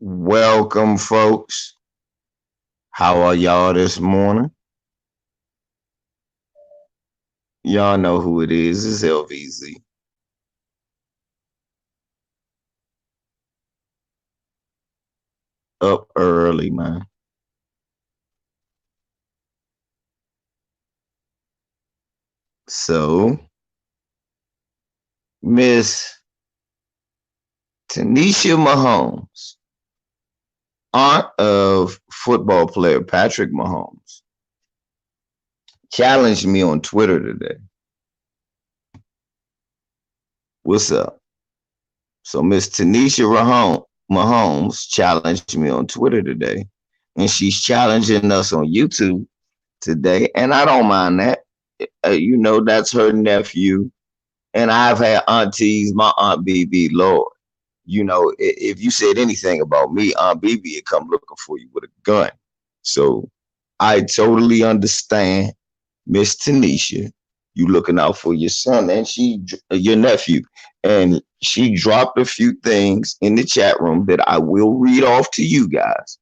Welcome, folks. How are y'all this morning? Y'all know who it is. It's LVZ. Up early, man. So, Miss Tenisha Mahomes, aunt of football player Patrick Mahomes, challenged me on Twitter today. What's up? So, Miss Tenisha Mahomes challenged me on Twitter today, and she's challenging us on YouTube today, and I don't mind that. That's her nephew. And I've had aunties, my Aunt BB, Lord, if you said anything about me, Aunt BB would come looking for you with a gun. So I totally understand, Miss Tanisha, you looking out for your son and your nephew. And she dropped a few things in the chat room that I will read off to you guys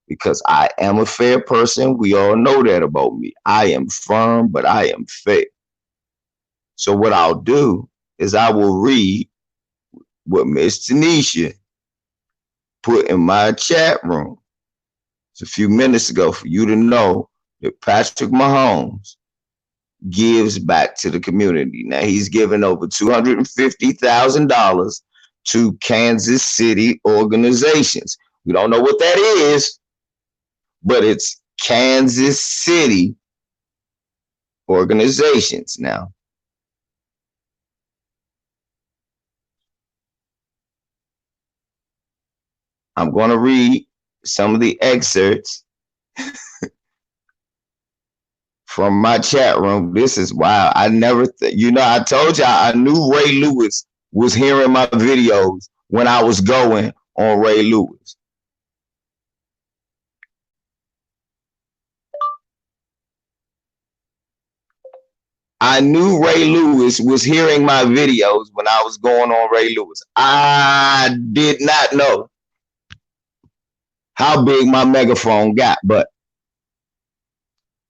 because I am a fair person. We all know that about me. I am firm, but I am fair. So what I'll do is I will read what Miss Tanisha put in my chat room just a few minutes ago for you to know that Patrick Mahomes gives back to the community. Now he's given over $250,000 to Kansas City organizations. We don't know what that is, but it's Kansas City organizations. Now, I'm going to read some of the excerpts from my chat room. This is wild. I never, I told y'all I knew Ray Lewis was hearing my videos when I was going on Ray Lewis. I knew Ray Lewis was hearing my videos when I was going on Ray Lewis. I did not know how big my megaphone got, but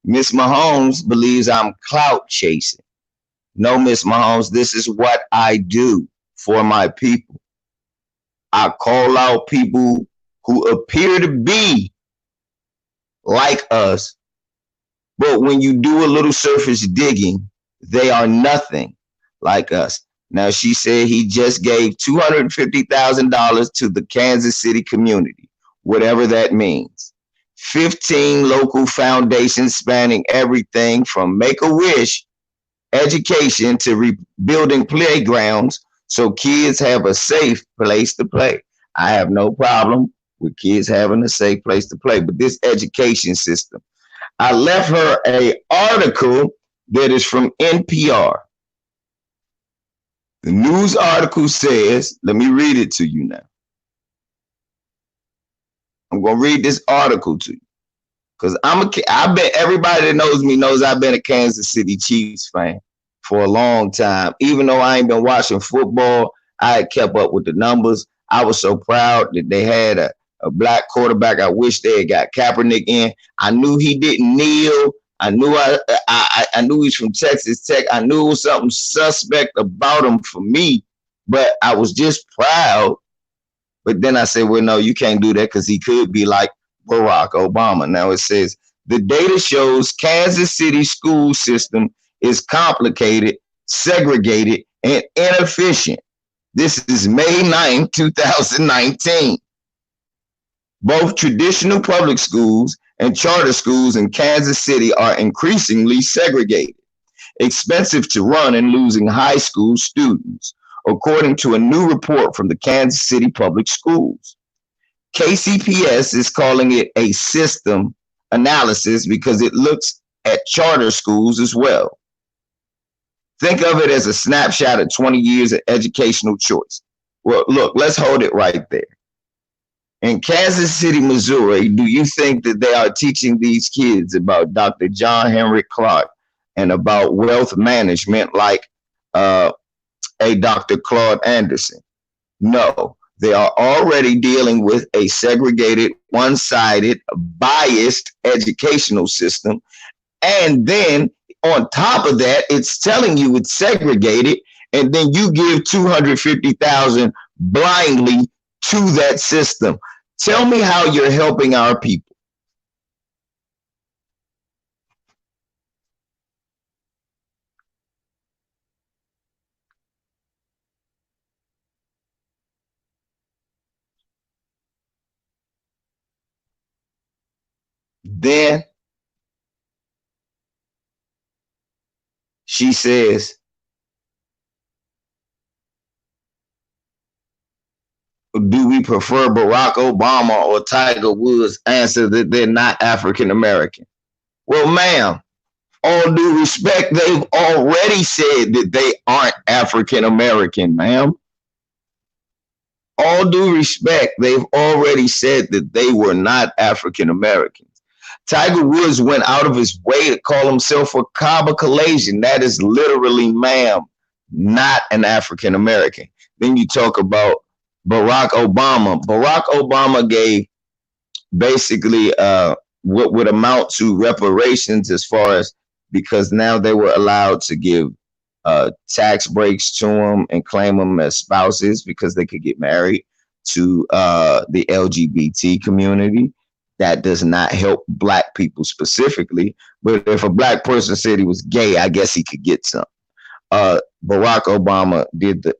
Miss Mahomes believes I'm clout chasing. No, Miss Mahomes, this is what I do for my people. I call out people who appear to be like us, but when you do a little surface digging, they are nothing like us. Now, she said he just gave $250,000 to the Kansas City community, whatever that means. 15 local foundations spanning everything from Make-A-Wish education to rebuilding playgrounds so kids have a safe place to play. I have no problem with kids having a safe place to play, but this education system. I left her an article that is from NPR. The news article says, let me read it to you now. I'm going to read this article to you because I bet everybody that knows me knows I've been a Kansas City Chiefs fan for a long time. Even though I ain't been watching football, I had kept up with the numbers. I was so proud that they had a black quarterback. I wish they had got Kaepernick in. I knew he didn't kneel. I knew I knew he's from Texas Tech. I knew it was something suspect about him for me, but I was just proud. But then I said, well, no, you can't do that because he could be like Barack Obama. Now it says the data shows Kansas City school system is complicated, segregated, and inefficient. This is May 9, 2019. Both traditional public schools and charter schools in Kansas City are increasingly segregated, expensive to run, and losing high school students, according to a new report from the Kansas City Public Schools. KCPS is calling it a system analysis because it looks at charter schools as well. Think of it as a snapshot of 20 years of educational choice. Well, look, let's hold it right there. In Kansas City, Missouri, do you think that they are teaching these kids about Dr. John Henry Clark and about wealth management like a Dr. Claude Anderson? No, They are already dealing with a segregated, one-sided, biased educational system. And then on top of that, it's telling you it's segregated, and then you give 250,000 blindly to that system. Tell me how you're helping our people. Then she says, do we prefer Barack Obama or Tiger Woods? Answer that they're not African American. Well, ma'am, all due respect, they've already said that they aren't African American, ma'am. All due respect, they've already said that they were not African Americans. Tiger Woods went out of his way to call himself a Caucasian. That is literally, ma'am, not an African American. Then you talk about Barack Obama. Barack Obama gave basically what would amount to reparations, as far as, because now they were allowed to give tax breaks to them and claim them as spouses because they could get married to the LGBT community. That does not help black people specifically, but if a black person said he was gay, I guess he could get some. Barack Obama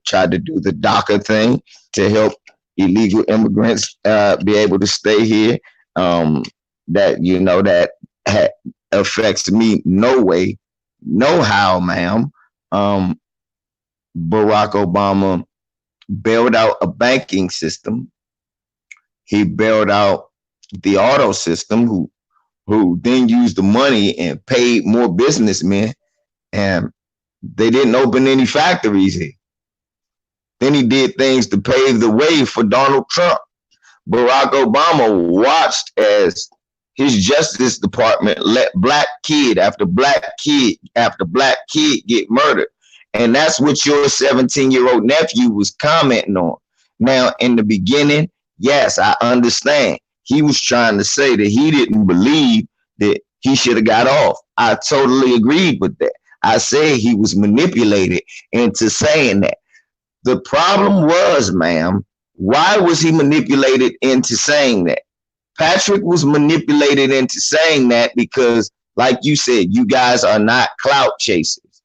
tried to do the DACA thing to help illegal immigrants be able to stay here. That affects me no way, no how, ma'am. Barack Obama bailed out a banking system. He bailed out the auto system, who then used the money and paid more businessmen, and they didn't open any factories here. Then he did things to pave the way for Donald Trump. Barack Obama watched as his Justice Department let black kid after black kid after black kid get murdered. And that's what your 17-year-old nephew was commenting on. Now, in the beginning, yes, I understand. He was trying to say that he didn't believe that he should have got off. I totally agreed with that. I said he was manipulated into saying that. The problem was, ma'am, why was he manipulated into saying that? Patrick was manipulated into saying that because, like you said, you guys are not clout chasers.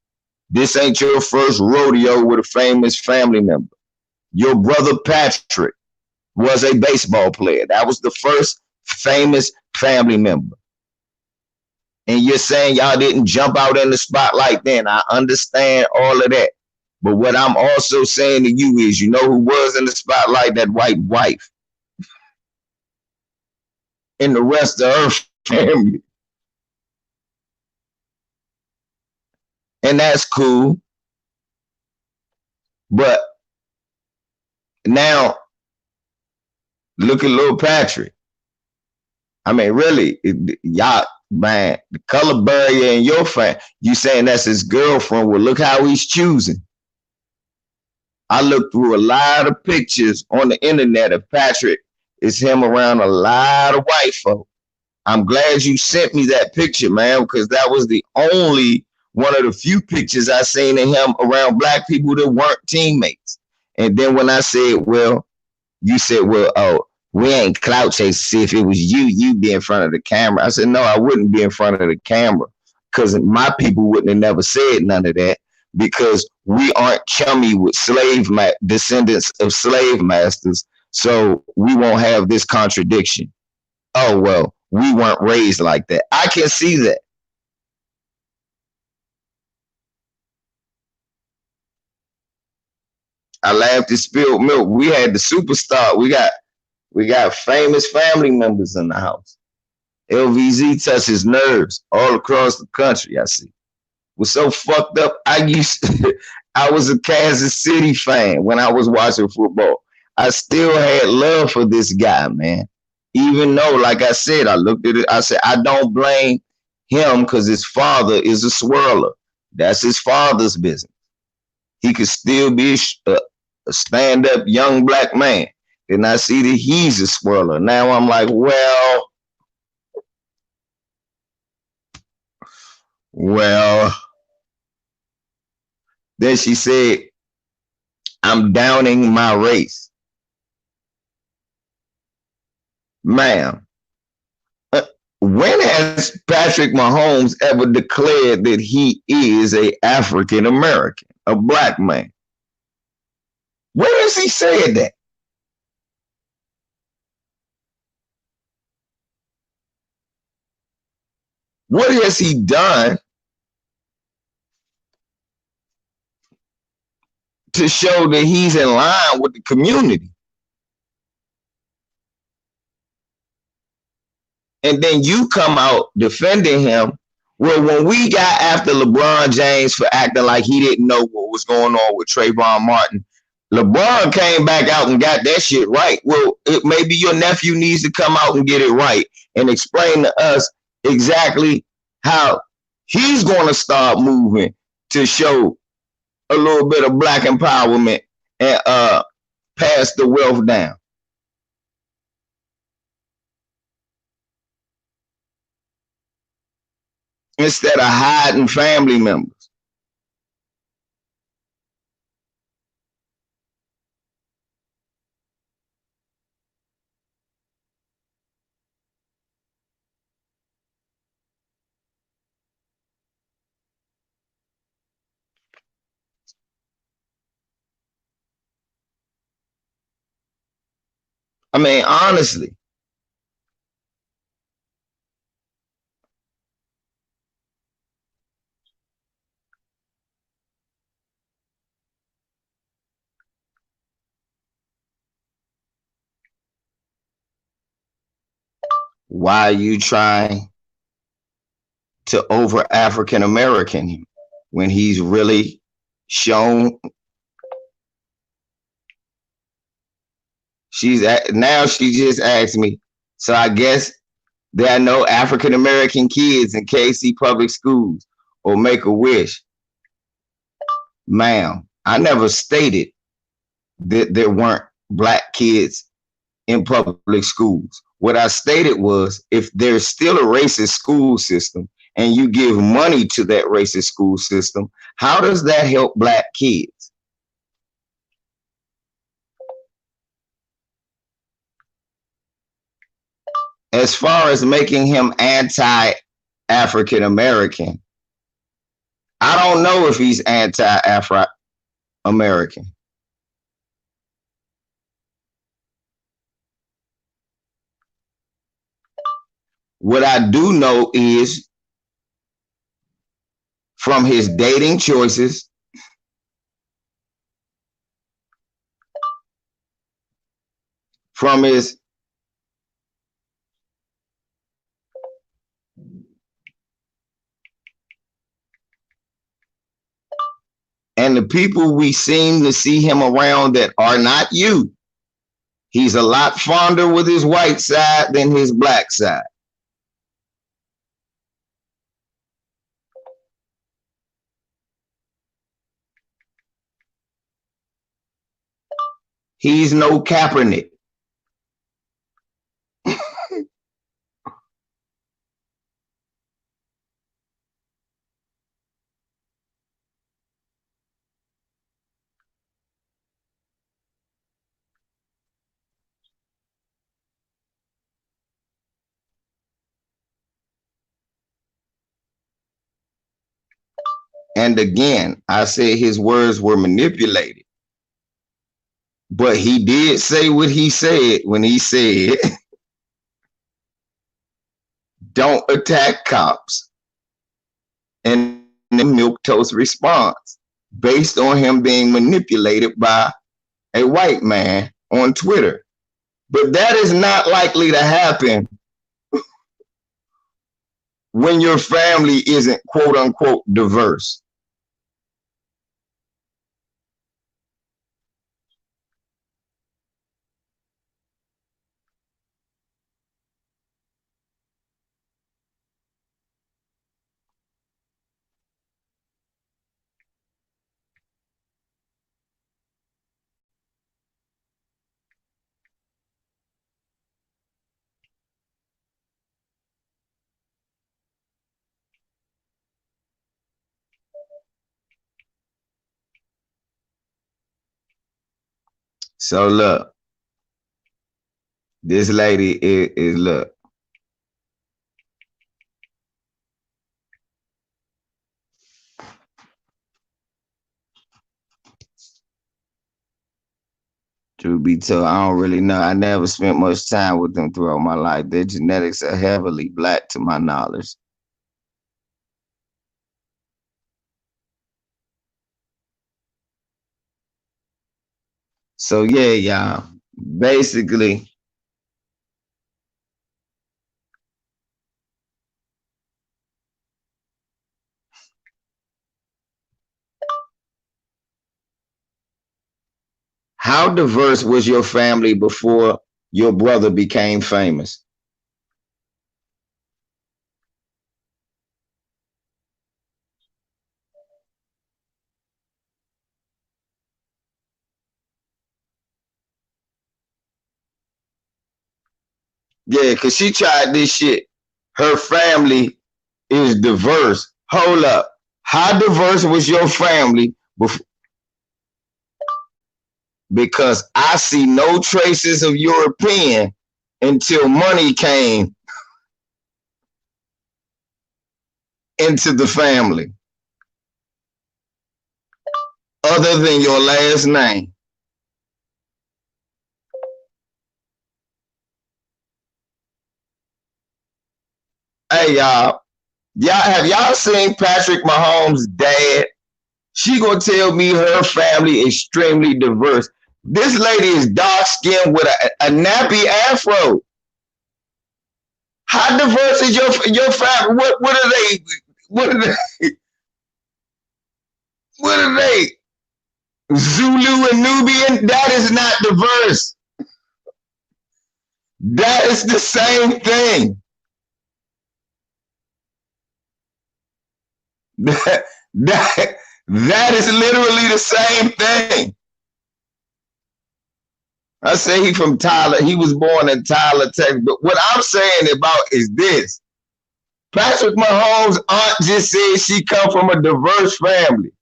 This ain't your first rodeo with a famous family member. Your brother Patrick was a baseball player. That was the first famous family member. And you're saying y'all didn't jump out in the spotlight then. I understand all of that. But what I'm also saying to you is, you know who was in the spotlight? That white wife. And the rest of her family. And that's cool. But now, look at little Patrick. I mean, really, y'all, man, the color barrier in your family, you saying that's his girlfriend. Well, look how he's choosing. I looked through a lot of pictures on the internet of Patrick. It's him around a lot of white folk. I'm glad you sent me that picture, man, because that was the only one of the few pictures I seen of him around black people that weren't teammates. And then when I said, well, you said, well, oh, we ain't clout chasing. See, if it was you, you'd be in front of the camera. I said, no, I wouldn't be in front of the camera because my people wouldn't have never said none of that, because we aren't chummy with descendants of slave masters. So we won't have this contradiction. Oh, well, we weren't raised like that. I can see that. I laughed at spilled milk. We had the superstar. We got famous family members in the house. LVZ touches nerves all across the country. I see. Was so fucked up. I was a Kansas City fan when I was watching football. I still had love for this guy, man. Even though, like I said, I looked at it. I said, I don't blame him because his father is a swirler. That's his father's business. He could still be a stand-up young black man. Then I see that he's a swirler. Now I'm like, well. Then she said, I'm downing my race. Ma'am, when has Patrick Mahomes ever declared that he is a African American, a black man? Where has he said that? What has he done to show that he's in line with the community? And then you come out defending him. Well, when we got after LeBron James for acting like he didn't know what was going on with Trayvon Martin, LeBron came back out and got that shit right. Well, maybe your nephew needs to come out and get it right and explain to us exactly how he's going to start moving to show a little bit of black empowerment and pass the wealth down instead of hiding family members. I mean, honestly, why are you trying to over African American him when he's really shown? Now she just asked me, so I guess there are no African American kids in KC public schools or Make a Wish. Ma'am, I never stated that there weren't black kids in public schools. What I stated was if there's still a racist school system and you give money to that racist school system, how does that help black kids? As far as making him anti African American, I don't know if he's anti Afro American. What I do know is from his dating choices, from his and the people we seem to see him around that are not you. He's a lot fonder with his white side than his black side. He's no Kaepernick. And again, I said his words were manipulated. But he did say what he said when he said, don't attack cops. And the milquetoast response based on him being manipulated by a white man on Twitter. But that is not likely to happen when your family isn't quote unquote diverse. So look, this lady is look. To be told, I don't really know. I never spent much time with them throughout my life. Their genetics are heavily black to my knowledge. So yeah, y'all. Basically, how diverse was your family before your brother became famous? Yeah, cause she tried this shit. Her family is diverse. Hold up. How diverse was your family before? Because I see no traces of European until money came into the family, other than your last name. Hey y'all have y'all seen Patrick Mahomes' dad? She gonna tell me her family is extremely diverse. This lady is dark skinned with a nappy afro. How diverse is your family? What are they? What are they? What are they? Zulu and Nubian? That is not diverse. That is the same thing. That, that, that is literally the same thing. I say he from Tyler. He was born in Tyler, Texas. But what I'm saying about is this. Patrick Mahomes' aunt just said she come from a diverse family.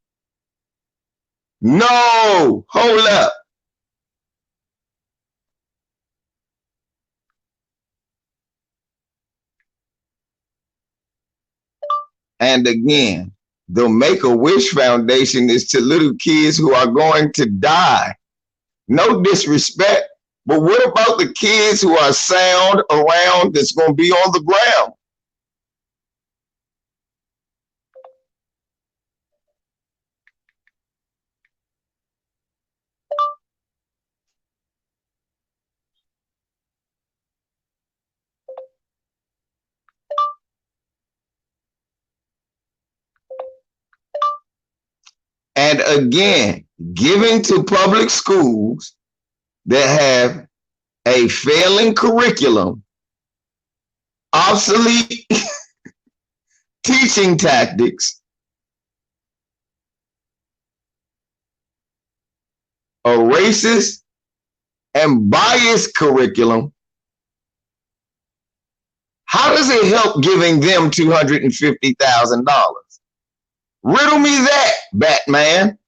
No, hold up. And again, the Make-A-Wish Foundation is to little kids who are going to die. No disrespect, but what about the kids who are sound around that's going to be on the ground? And again, giving to public schools that have a failing curriculum, obsolete teaching tactics, a racist and biased curriculum. How does it help giving them $250,000? Riddle me that, Batman.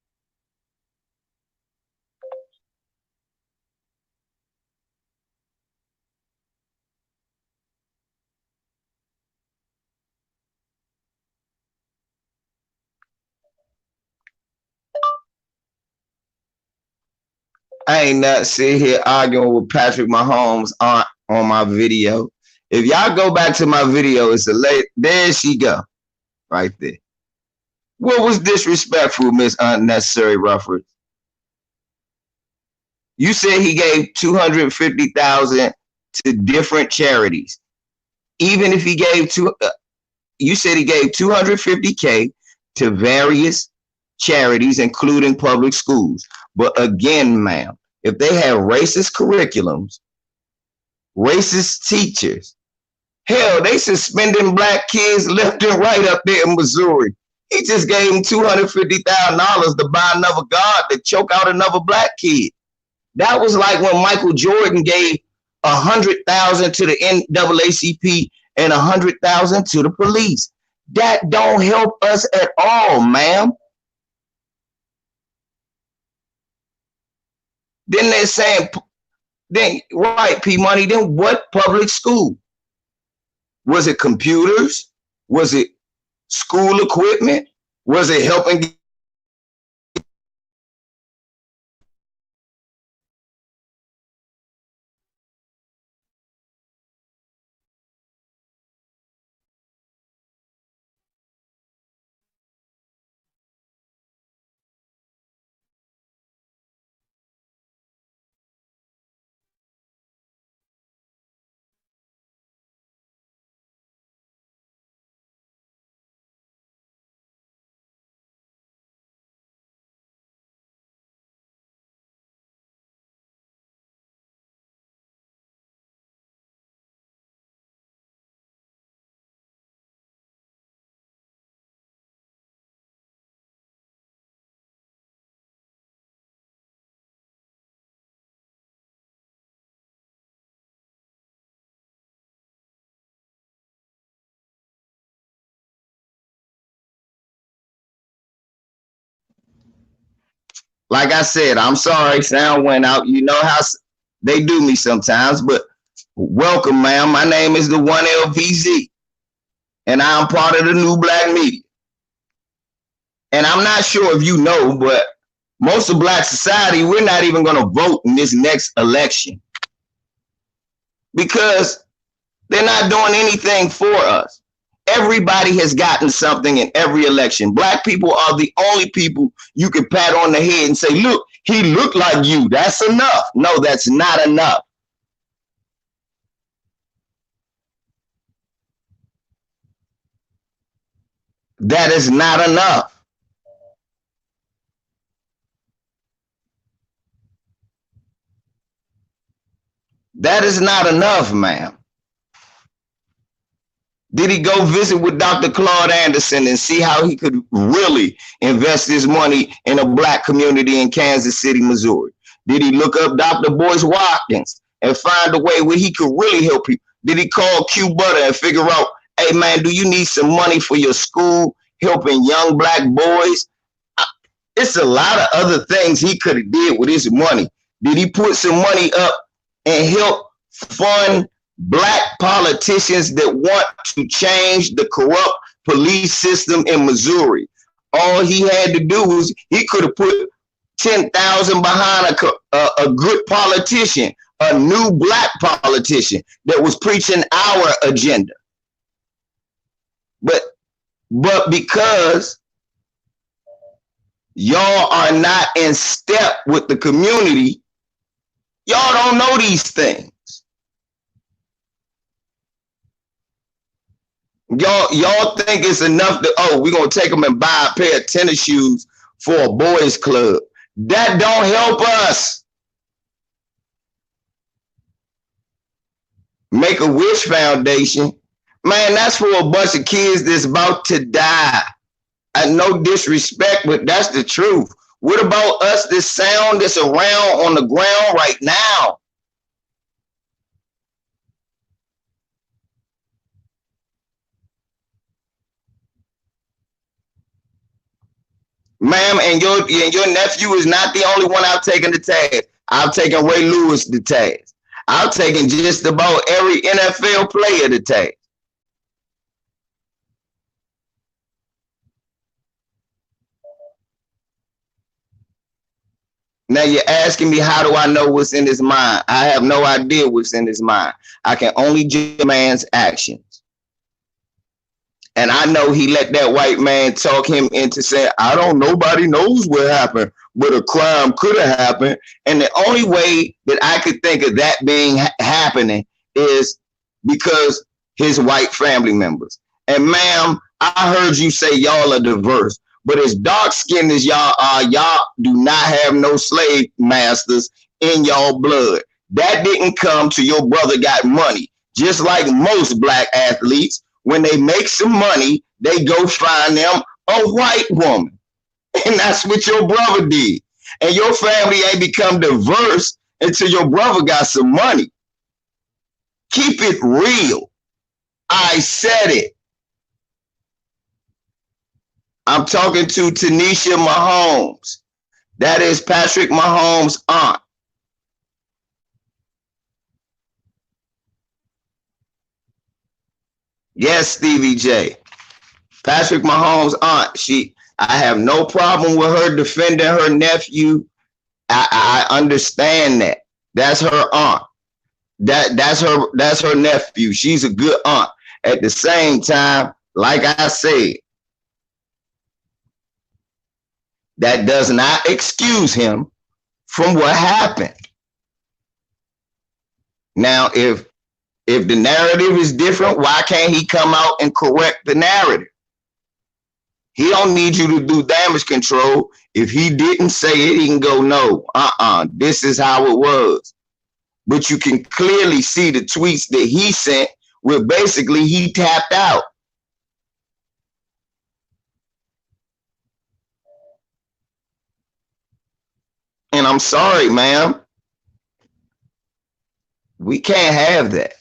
I ain't not sit here arguing with Patrick Mahomes on my video. If y'all go back to my video, it's a late. There she go, right there. What was disrespectful, Miss Unnecessary Rufford? You said he gave 250,000 to different charities. Even if he gave you said he gave 250K to various charities, including public schools. But again, ma'am, if they have racist curriculums, racist teachers, hell, they suspending black kids left and right up there in Missouri. He just gave them $250,000 to buy another guard to choke out another black kid. That was like when Michael Jordan gave 100,000 to the NAACP and 100,000 to the police. That don't help us at all, ma'am. Then they're saying, then right, P Money, then what public school? Was it computers? Was it school equipment? Was it helping? Like I said, I'm sorry, sound went out. You know how they do me sometimes, but welcome, ma'am. My name is the one LVZ, and I'm part of the New Black Media. And I'm not sure if you know, but most of Black society, we're not even going to vote in this next election because they're not doing anything for us. Everybody has gotten something in every election. Black people are the only people you can pat on the head and say, look, he looked like you. That's enough. No, that's not enough. That is not enough. That is not enough, ma'am. Did he go visit with Dr. Claude Anderson and see how he could really invest his money in a black community in Kansas City, Missouri? Did he look up Dr. Boyce Watkins and find a way where he could really help people? Did he call Q Butter and figure out, hey man, do you need some money for your school, helping young black boys? It's a lot of other things he could have did with his money. Did he put some money up and help fund black politicians that want to change the corrupt police system in Missouri? All he had to do was he could have put 10,000 behind a good politician, a new black politician that was preaching our agenda. But because y'all are not in step with the community, y'all don't know these things. Y'all think it's enough to, oh, we're gonna take them and buy a pair of tennis shoes for a boys club. That don't help us. Make a Wish Foundation, man, that's for a bunch of kids that's about to die. No disrespect, but that's the truth. What about us, this sound that's around on the ground right now? Ma'am, and your nephew is not the only one I've taken to task. I've taken Ray Lewis to task. I've taken just about every NFL player to task. Now you're asking me, how do I know what's in his mind? I have no idea what's in his mind. I can only judge a man's actions. And I know he let that white man talk him into saying, I don't, nobody knows what happened, but a crime could have happened. And the only way that I could think of that being happening is because his white family members. And ma'am, I heard you say y'all are diverse, but as dark skinned as y'all are, y'all do not have no slave masters in y'all blood. That didn't come till your brother got money. Just like most black athletes, when they make some money, they go find them a white woman. And that's what your brother did. And your family ain't become diverse until your brother got some money. Keep it real. I said it. I'm talking to Tenisha Mahomes. That is Patrick Mahomes' aunt. Yes, Stevie J. Patrick Mahomes' aunt. I have no problem with her defending her nephew. I understand that. That's her aunt. That's her nephew. She's a good aunt. At the same time, like I said, that does not excuse him from what happened. Now, if the narrative is different, why can't he come out and correct the narrative? He don't need you to do damage control. If he didn't say it, he can go, no, this is how it was. But you can clearly see the tweets that he sent where basically he tapped out. And I'm sorry, ma'am. We can't have that.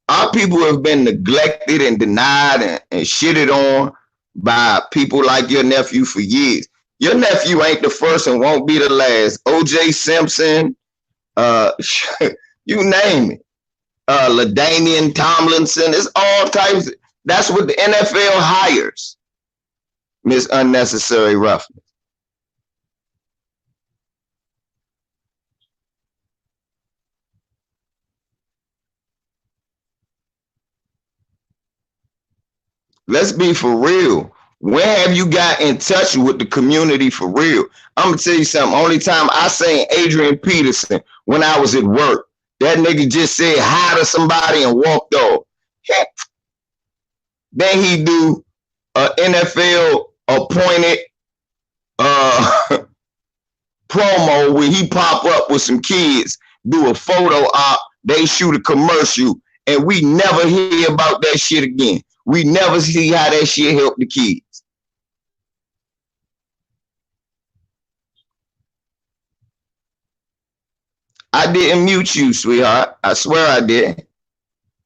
Our people have been neglected and denied and shitted on by people like your nephew for years. Your nephew ain't the first and won't be the last. O.J. Simpson, you name it. LaDainian Tomlinson, it's all types. That's what the NFL hires. Miss Unnecessary Roughness. Let's be for real. When have you got in touch with the community for real? I'm gonna tell you something. Only time I seen Adrian Peterson when I was at work. That nigga just said hi to somebody and walked off. Then he do a NFL appointed promo where he pop up with some kids, do a photo op, they shoot a commercial, and we never hear about that shit again. We never see how that shit helped the kids. I didn't mute you, sweetheart. I swear I did.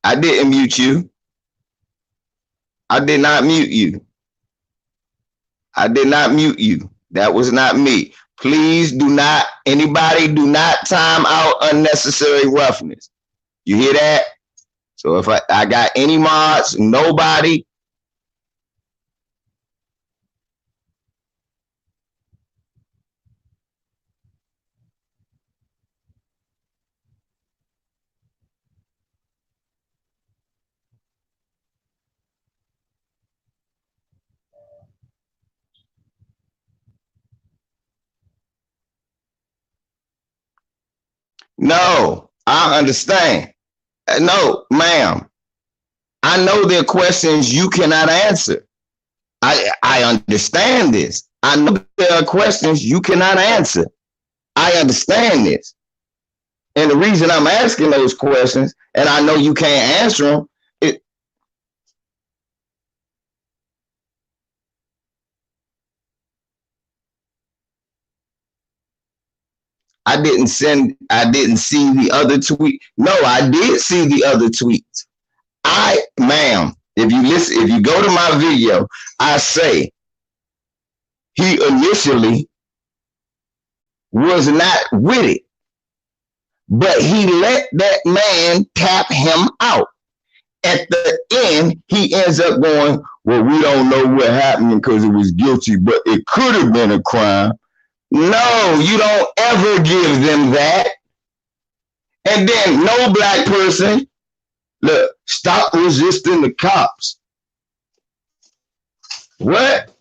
I didn't mute you. I did not mute you. I did not mute you. That was not me. Please do not, anybody do not time out unnecessary roughness. You hear that? So if I got any mods, nobody. No, I understand. No, ma'am. I know there are questions you cannot answer. I understand this. I know there are questions you cannot answer. I understand this. And the reason I'm asking those questions, and I know you can't answer them, I didn't see the other tweet. No, I did see the other tweets. Ma'am, if you go to my video, I say he initially was not with it, but he let that man tap him out. At the end, he ends up going, well, we don't know what happened because it was guilty, but it could have been a crime. No, you don't ever give them that. And then no black person, look, stop resisting the cops. What?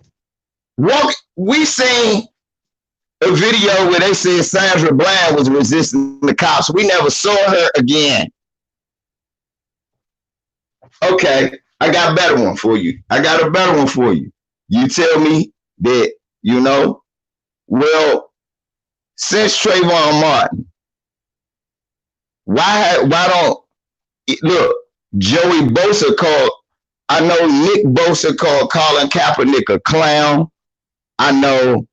We seen a video where they said Sandra Bland was resisting the cops. We never saw her again. Okay, I got a better one for you. You tell me that, well, since Trayvon Martin, why don't, look, Joey Bosa called, I know Nick Bosa called Colin Kaepernick a clown. I know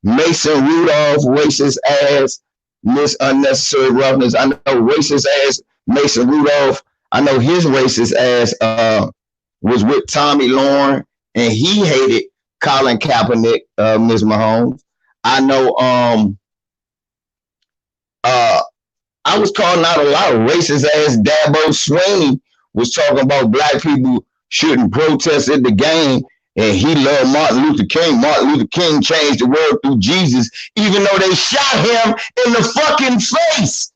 Mason Rudolph, racist ass, Miss Unnecessary Roughness. I know racist ass Mason Rudolph. I know his racist ass was with Tommy Lauren, and he hated Colin Kaepernick, Ms. Mahomes. I know I was calling out a lot of racist ass Dabo Swinney was talking about black people shouldn't protest at the game, and he loved Martin Luther King. Martin Luther King changed the world through Jesus, even though they shot him in the fucking face.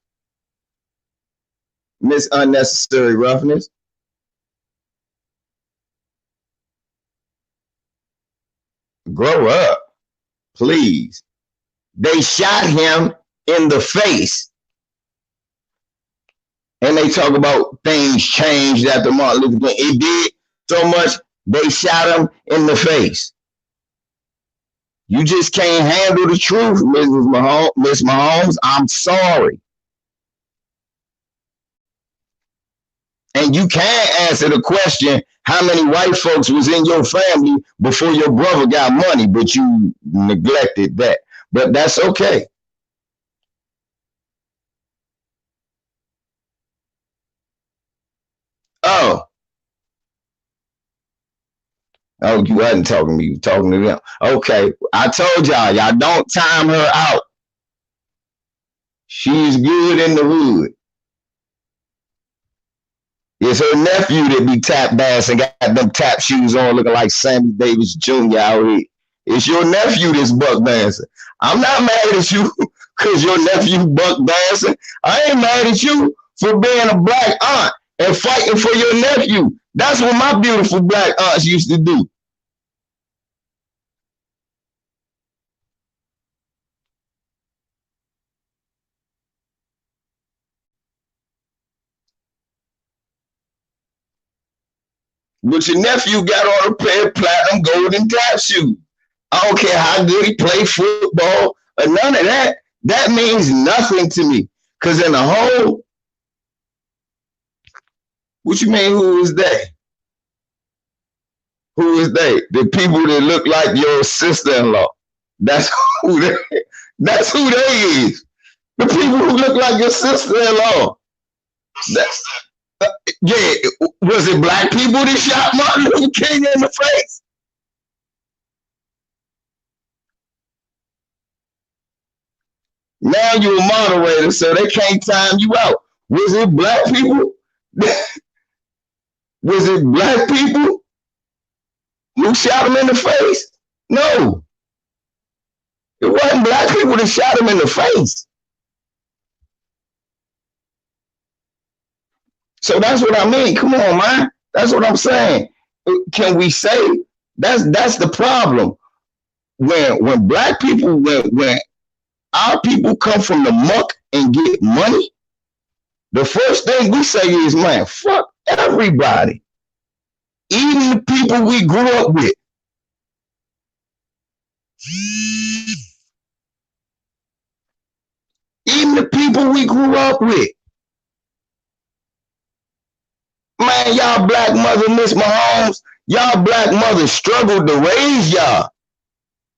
Miss Unnecessary Roughness. Grow up, please. They shot him in the face. And they talk about things changed after Martin Luther King. It did so much, they shot him in the face. You just can't handle the truth, Miss Mahomes. I'm sorry. And you can't answer the question, how many white folks was in your family before your brother got money, but you neglected that. But that's okay. Oh, oh, you wasn't talking to me, you were talking to them. Okay, I told y'all don't time her out. She's good in the hood. It's her nephew that be tap dancing, got them tap shoes on, looking like Sammy Davis Jr. out here. It's your nephew that's buck dancing. I'm not mad at you because your nephew buck dancing. I ain't mad at you for being a black aunt and fighting for your nephew. That's what my beautiful black aunts used to do. But your nephew got on a pair of platinum golden tap shoes. I don't care how good he played football or none of that. That means nothing to me. Because in the whole, what you mean, who is they? Who is they? The people that look like your sister-in-law. That's who they, that's who they is. The people who look like your sister-in-law. That's, yeah, was it black people that shot Martin Luther King in the face? Now you're a moderator, so they can't time you out. Was it black people? Was it black people who shot him in the face? No, it wasn't black people that shot him in the face. So that's what I mean. Come on, man. That's what I'm saying. Can we say that's the problem? When black people when our people come from the muck and get money, the first thing we say is, man, fuck everybody. Even the people we grew up with. Even the people we grew up with. Man, y'all black mother, Miss Mahomes, y'all black mother struggled to raise y'all.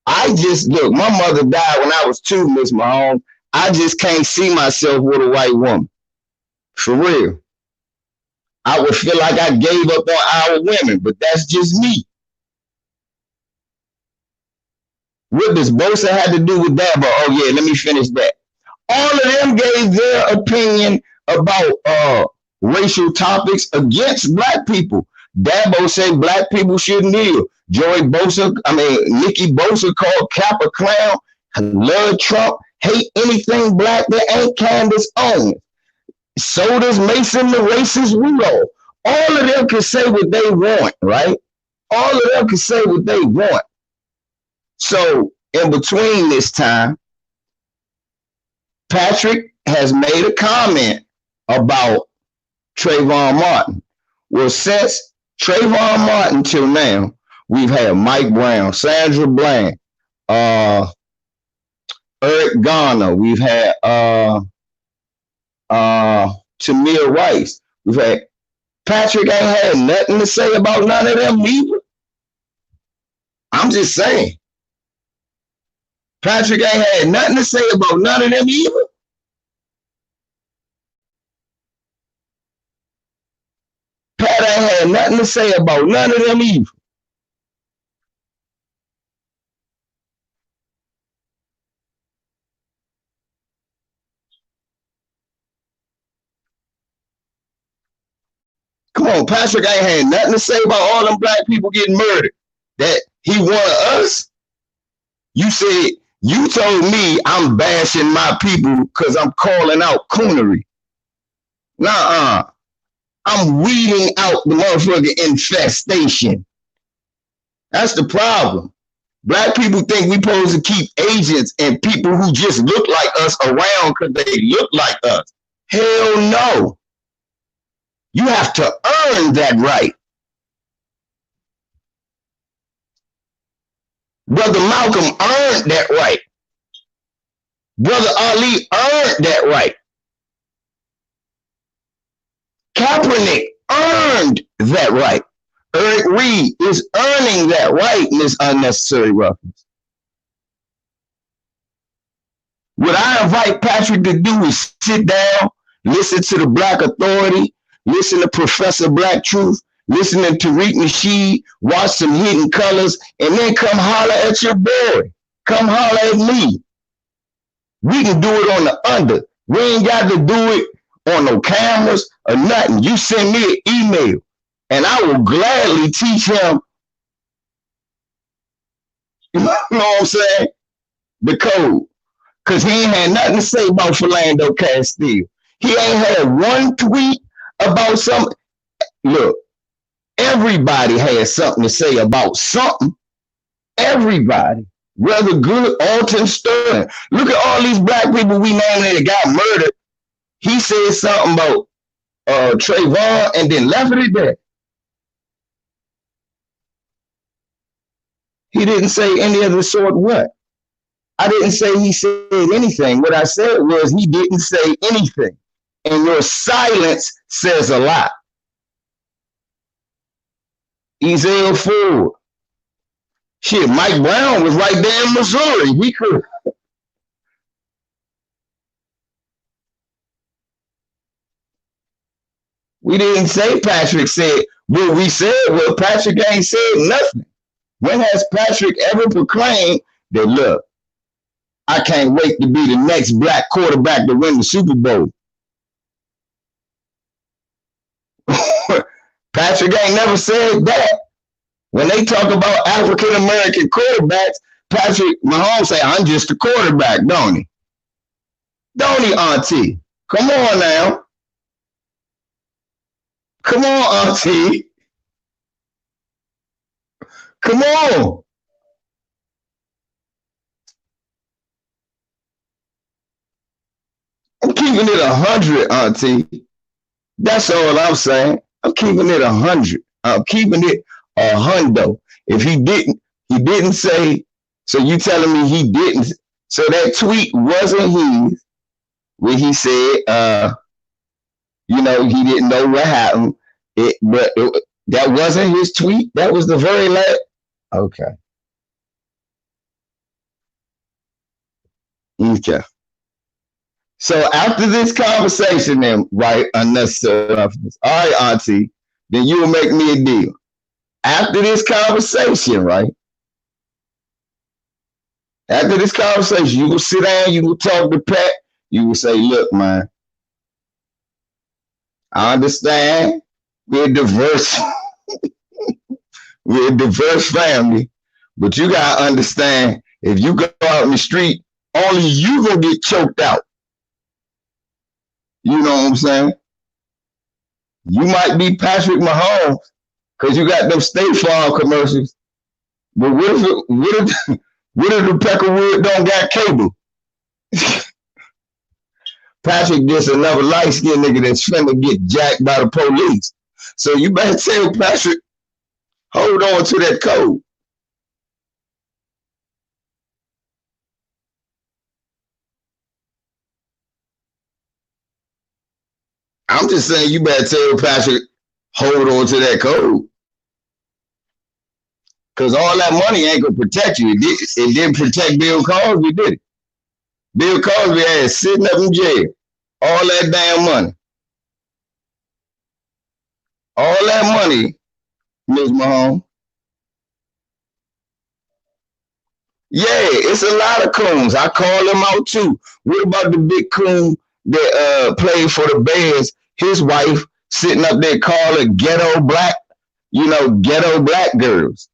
I just look, my mother died when I was 2, Miss Mahomes. I just can't see myself with a white woman. For real. I would feel like I gave up on our women, but that's just me. What does Bosa have to do with that? But oh yeah, let me finish that. All of them gave their opinion about racial topics against black people. Dabo said black people shouldn't kneel. Nikki Bosa called Cap a clown. Love Trump. Hate anything black that ain't Candace Owens. So does Mason the racist Rudolph. All of them can say what they want, right? All of them can say what they want. So in between this time, Patrick has made a comment about Trayvon Martin. Well, since Trayvon Martin till now, we've had Mike Brown, Sandra Bland, Eric Garner. We've had Tamir Rice. We've had Patrick ain't had nothing to say about none of them either. I'm just saying. Patrick ain't had nothing to say about none of them either. Pat ain't had nothing to say about none of them either. Come on, Patrick ain't had nothing to say about all them black people getting murdered. That he wanted us. You said, you told me I'm bashing my people because I'm calling out coonery. Nuh-uh. I'm weeding out the motherfucking infestation. That's the problem. Black people think we supposed to keep agents and people who just look like us around because they look like us. Hell no. You have to earn that right. Brother Malcolm earned that right. Brother Ali earned that right. Kaepernick earned that right. Eric Reed is earning that right in this unnecessary roughness. What I invite Patrick to do is sit down, listen to the Black Authority, listen to Professor Black Truth, listen to Tariq Nasheed, watch some Hidden Colors, and then come holler at your boy. Come holler at me. We can do it on the under. We ain't got to do it on no cameras or nothing. You send me an email, and I will gladly teach him, you know what I'm saying, the code. Because he ain't had nothing to say about Philando Castile. He ain't had one tweet about something. Look, everybody has something to say about something. Everybody. Whether good, Alton Sterling. Look at all these black people we named that got murdered. He said something about Trayvon and then left it at that. He didn't say any of the sort what? I didn't say he said anything. What I said was he didn't say anything. And your silence says a lot. Ezel Ford. Shit, Mike Brown was right there in Missouri. He could. We didn't say Patrick said. What we said was Patrick ain't said nothing. When has Patrick ever proclaimed that, look, I can't wait to be the next black quarterback to win the Super Bowl? Patrick ain't never said that. When they talk about African American quarterbacks, Patrick Mahomes say, I'm just a quarterback, don't he? Don't he, Auntie? Come on now. Come on, Auntie. Come on. I'm keeping it 100, Auntie. That's all I'm saying. I'm keeping it 100. I'm keeping it a hundo. If he didn't say, so you telling me he didn't. So that tweet wasn't his, where he said, he didn't know what happened. That wasn't his tweet. That was the very last. Okay. Okay. So after this conversation, then, right, unnecessary roughness. All right, Auntie, then you will make me a deal. After this conversation, right? After this conversation, you will sit down, you will talk to Pat, you will say, look, man, I understand we're diverse. We're a diverse family, but you gotta understand, if you go out in the street, only you gonna get choked out. You know what I'm saying? You might be Patrick Mahomes because you got them State Farm commercials. But what if the Peckerwood don't got cable? Patrick just another light-skinned nigga that's finna get jacked by the police. So you better tell Patrick, hold on to that code. I'm just saying you better tell Patrick, hold on to that code. Because all that money ain't going to protect you. It didn't protect Bill Cosby, did it? Bill Cosby had sitting up in jail. All that damn money. All that money, Ms. Mahomes. Yeah, it's a lot of coons. I call them out too. What about the big coon that played for the Bears? His wife sitting up there calling ghetto black, ghetto black girls.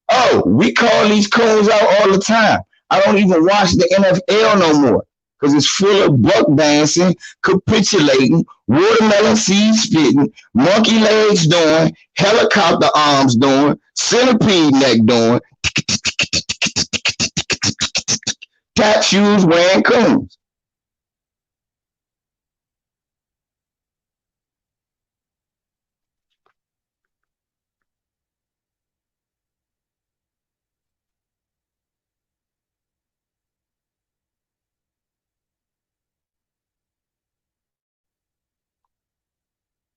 Oh, we call these coons out all the time. I don't even watch the NFL no more because it's full of buck dancing, capitulating, watermelon seeds spitting, monkey legs doing, helicopter arms doing, centipede neck doing, tap shoes wearing coons.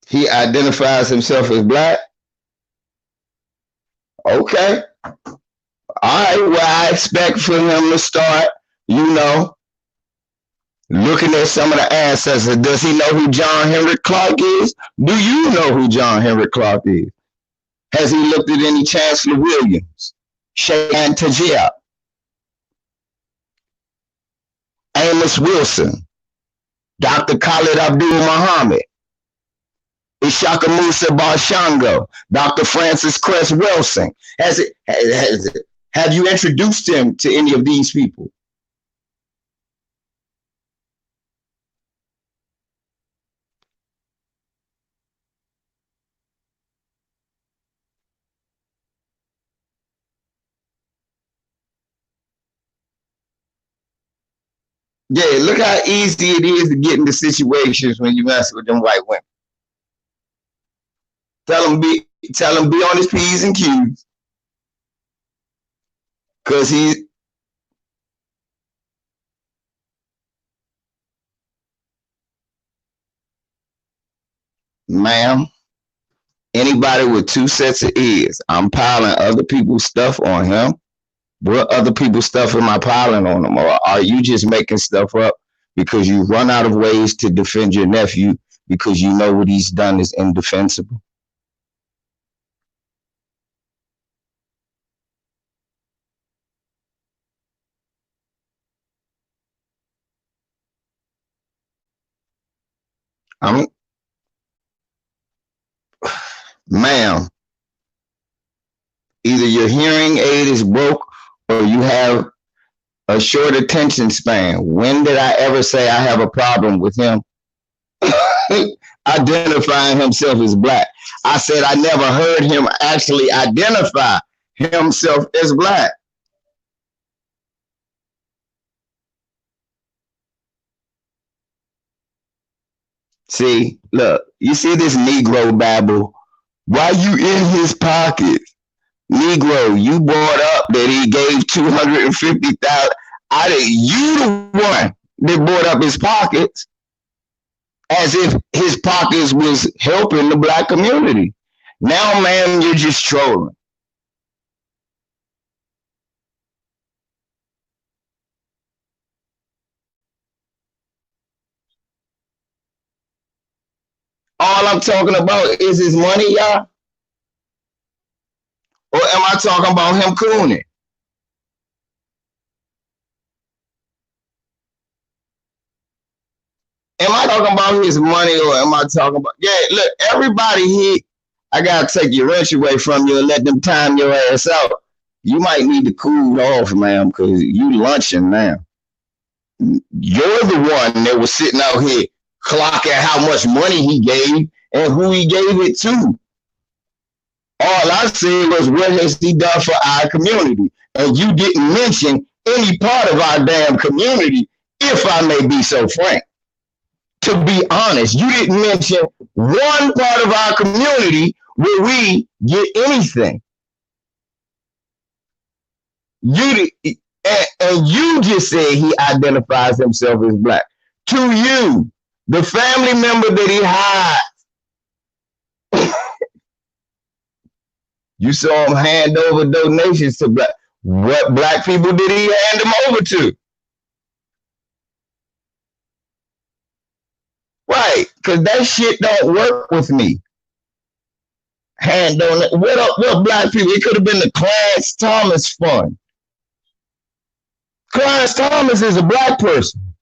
He identifies himself as black. Okay. All right. Well, I expect for him to start, you know, looking at some of the ancestors. Does he know who John Henry Clark is? Do you know who John Henry Clark is? Has he looked at any Chancellor Williams, Shayan Tajia, Amos Wilson, Dr. Khalid Abdul Muhammad, Ishaka Musa Barshango, Dr. Francis Cress Wilson? Have you introduced him to any of these people? Yeah, look how easy it is to get into situations when you mess with them white women. Tell him be on his P's and Q's. Cause he, ma'am, anybody with two sets of ears, I'm piling other people's stuff on him. What other people's stuff am I piling on him? Or are you just making stuff up because you run out of ways to defend your nephew because you know what he's done is indefensible? I'm, ma'am, either your hearing aid is broke or you have a short attention span. When did I ever say I have a problem with him identifying himself as black? I said I never heard him actually identify himself as black. See, look, you see this Negro babble. Why you in his pocket? Negro, you brought up that he gave 250,000. You the one that brought up his pockets as if his pockets was helping the black community. Now, man, you're just trolling. All I'm talking about is his money, y'all. Or am I talking about him cooning? Am I talking about his money or am I talking about? Yeah, look, everybody here, I gotta take your wrench away from you and let them time your ass out. You might need to cool off, ma'am, because you lunching now. You're the one that was sitting out here clocking how much money he gave and who he gave it to. All I said was, what has he done for our community? And you didn't mention any part of our damn community, if I may be so frank. To be honest, you didn't mention one part of our community where we get anything. You and you just said he identifies himself as black. To you, the family member that he hides, you saw him hand over donations to black. What black people did he hand them over to? Right, because that shit don't work with me. Hand on it. What black people? It could have been the Clarence Thomas Fund. Clarence Thomas is a black person.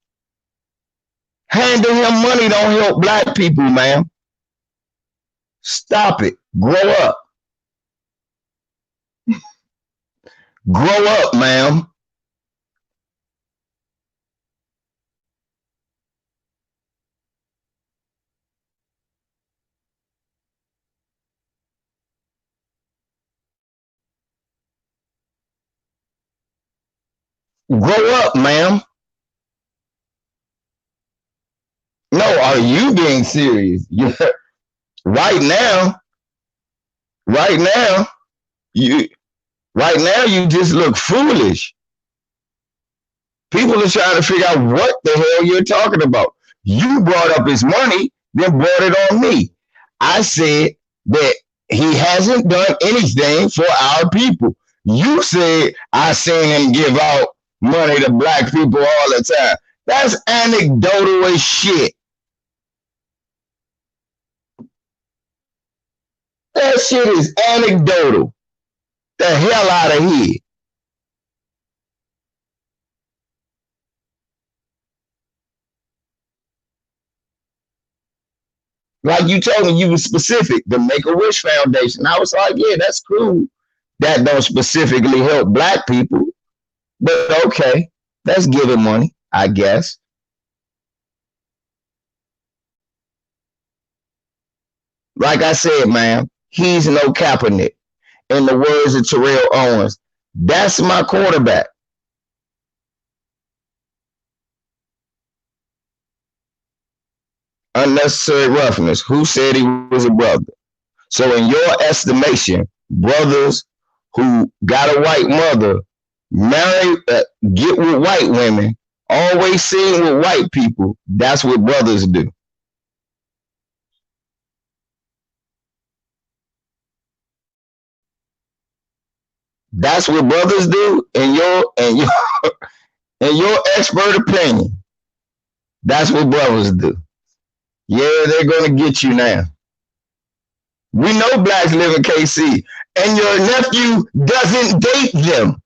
Handing him money don't help black people, man. Stop it. Grow up. Grow up, ma'am. Grow up, ma'am. No, are you being serious? Right now, right now, you right now you just look foolish. People are trying to figure out what the hell you're talking about. You brought up his money, then brought it on me. I said that he hasn't done anything for our people. You said I seen him give out money to black people all the time. That's anecdotal as shit. That shit is anecdotal. The hell out of here. Like you told me, you were specific. The Make a Wish Foundation. I was like, yeah, that's cool. That don't specifically help black people, but okay, let's give him money, I guess. Like I said, man, he's no Kaepernick. In the words of Terrell Owens, that's my quarterback. Unnecessary roughness. Who said he was a brother? So, in your estimation, brothers who got a white mother marry, get with white women, always seen with white people. That's what brothers do. That's what brothers do. In your expert opinion, that's what brothers do. Yeah, they're gonna get you now. We know blacks live in KC, and your nephew doesn't date them.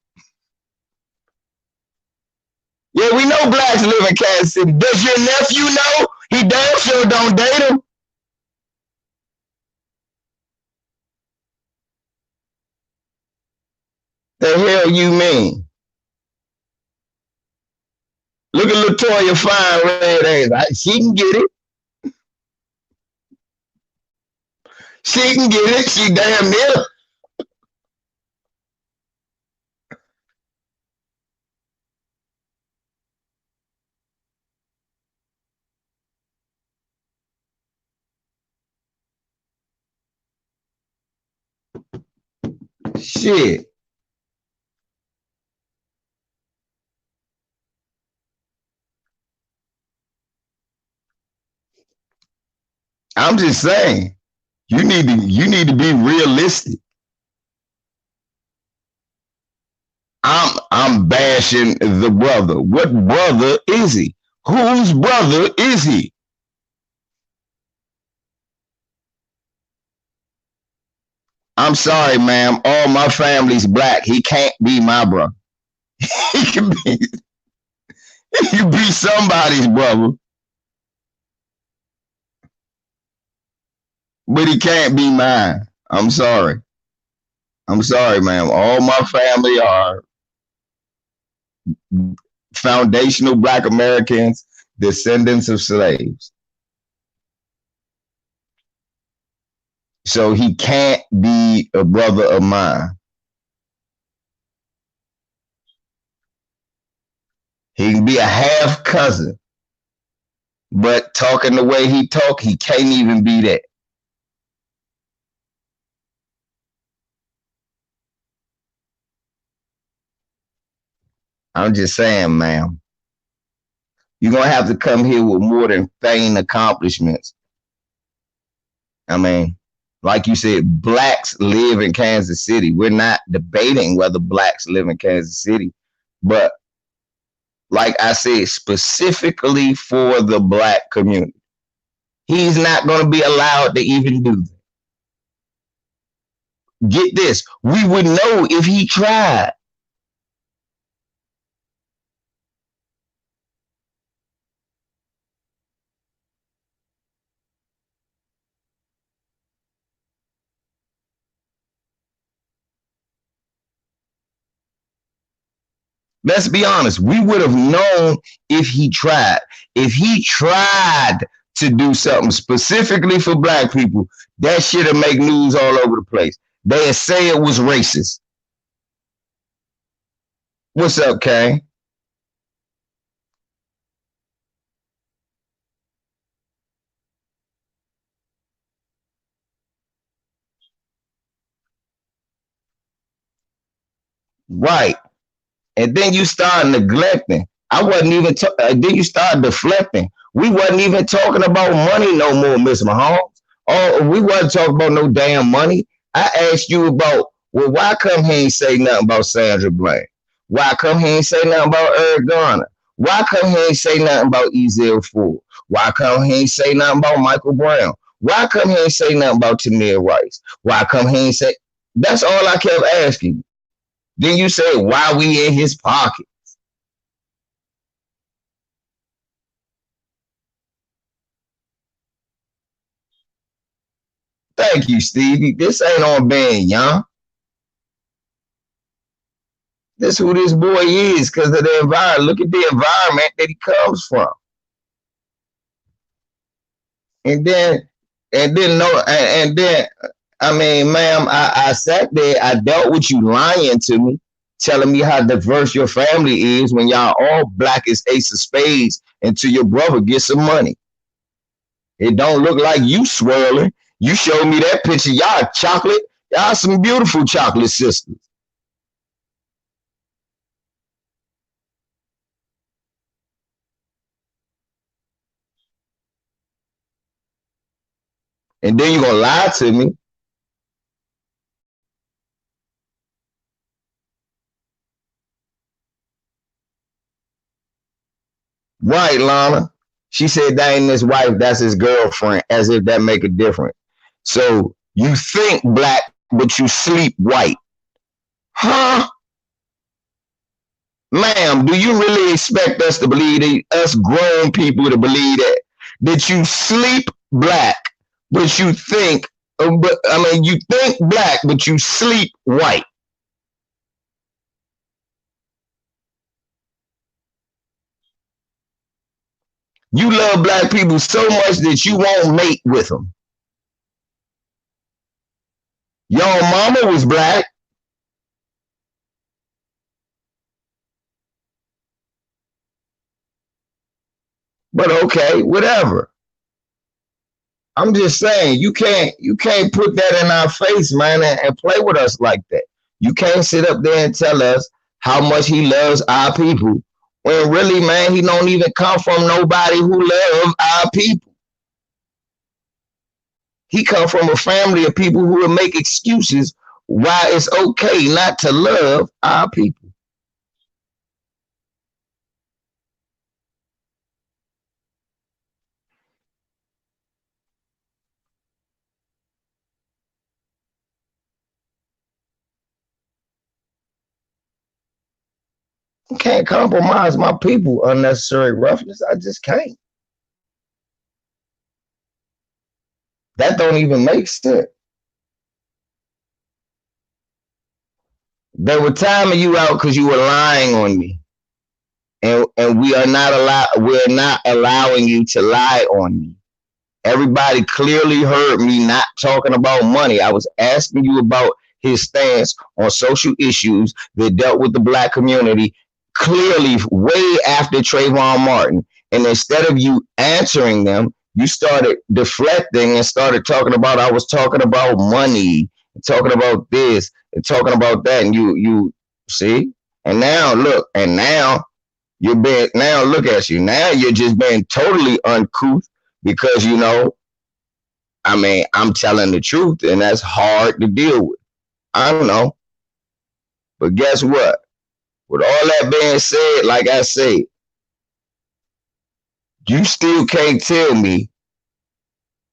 Yeah, we know blacks live in Kansas City. Does your nephew know? He damn sure don't date them. The hell you mean? Look at Latoya Fine Red A's. She can get it. She can get it. She damn near. Shit. I'm just saying. You need to be realistic. I'm bashing the brother. What brother is he? Whose brother is he? I'm sorry, ma'am. All my family's black. He can't be my brother. he can be he can be somebody's brother, but he can't be mine. I'm sorry. I'm sorry, ma'am. All my family are foundational black Americans, descendants of slaves. So he can't be a brother of mine. He can be a half cousin, but talking the way he talk, he can't even be that. I'm just saying, ma'am. You're gonna have to come here with more than feigned accomplishments. I mean, like you said, blacks live in Kansas City. We're not debating whether blacks live in Kansas City, but like I said, specifically for the black community, he's not going to be allowed to even do that. Get this, we would know if he tried. Let's be honest. We would have known if he tried. If he tried to do something specifically for black people, that shit would make news all over the place. They'd say it was racist. What's up, Kane? Right. And then you start neglecting. I wasn't even. Then you start deflecting. We wasn't even talking about money no more, Miss Mahomes. Oh, we wasn't talking about no damn money. I asked you about, well, why come he ain't say nothing about Sandra Bland? Why come he ain't say nothing about Eric Garner? Why come he ain't say nothing about Ezell Ford? Why come he ain't say nothing about Michael Brown? Why come he ain't say nothing about Tamir Rice? Why come he ain't say? That's all I kept asking. Then you say, why we in his pocket? Thank you, Stevie. This ain't on being young. This who this boy is because of the environment. Look at the environment that he comes from. And then, no, and then, I mean, ma'am, I sat there, I dealt with you lying to me, telling me how diverse your family is when y'all all black as ace of spades until your brother gets some money. It don't look like you swirling. You showed me that picture. Y'all chocolate. Y'all some beautiful chocolate sisters. And then you're gonna lie to me. Right, Lana. She said that ain't his wife, that's his girlfriend, as if that make a difference. So you think black, but you sleep white. Huh? Ma'am, do you really expect us to believe that, us grown people to believe that? That you sleep black, but you think, but I mean, you think black, but you sleep white. You love black people so much that you won't mate with them. Your mama was black, but okay, whatever. I'm just saying you can't put that in our face, man, and play with us like that. You can't sit up there and tell us how much he loves our people when really, man, he don't even come from nobody who love our people. He come from a family of people who will make excuses why it's okay not to love our people. I can't compromise my people unnecessary roughness. I just can't. That don't even make sense. They were timing you out because you were lying on me. And we're not allowing you to lie on me. Everybody clearly heard me not talking about money. I was asking you about his stance on social issues that dealt with the black community clearly way after Trayvon Martin. And instead of you answering them, you started deflecting and started talking about, I was talking about money, talking about this and talking about that. And you see, and now look, and now you're being, now look at you. Now you're just being totally uncouth because, I mean, I'm telling the truth and that's hard to deal with. I don't know. But guess what? With all that being said, like I said, you still can't tell me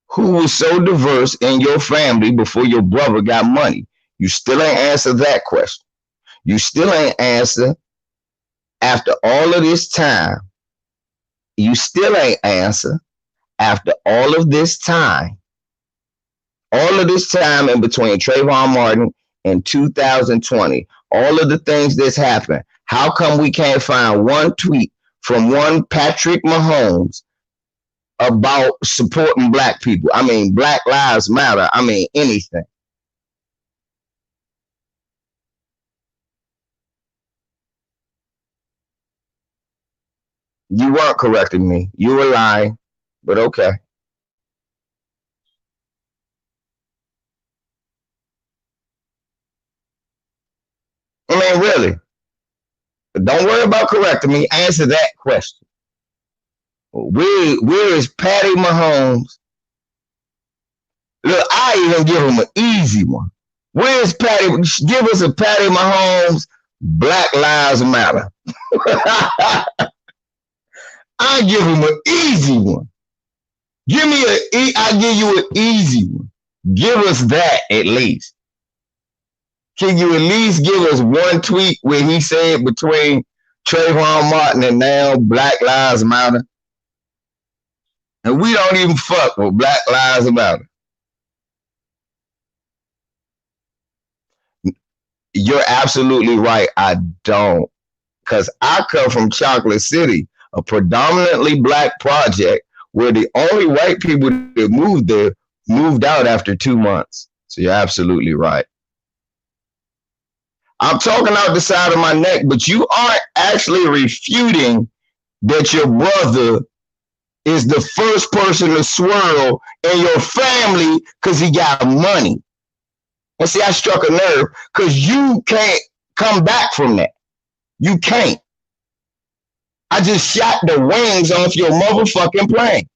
who was so diverse in your family before your brother got money. You still ain't answer that question. You still ain't answer after all of this time. You still ain't answer after all of this time in between Trayvon Martin and 2020, all of the things that's happened. How come we can't find one tweet from one Patrick Mahomes about supporting black people? I mean, Black Lives Matter. I mean, anything. You weren't correcting me. You were lying, but okay. I mean, really. Don't worry about correcting me. Answer that question. Where is Patty Mahomes? Look, I even give him an easy one. Where's Patty? Give us a Patty Mahomes. Black Lives Matter. I give him an easy one. Give me I give you an easy one. Give us that at least. Can you at least give us one tweet where he said between Trayvon Martin and now Black Lives Matter? And we don't even fuck with Black Lives Matter. You're absolutely right. I don't. Because I come from Chocolate City, a predominantly black project where the only white people that moved there moved out after 2 months. So you're absolutely right. I'm talking out the side of my neck, but you aren't actually refuting that your brother is the first person to swirl in your family because he got money. And see, I struck a nerve because you can't come back from that. You can't. I just shot the wings off your motherfucking plane.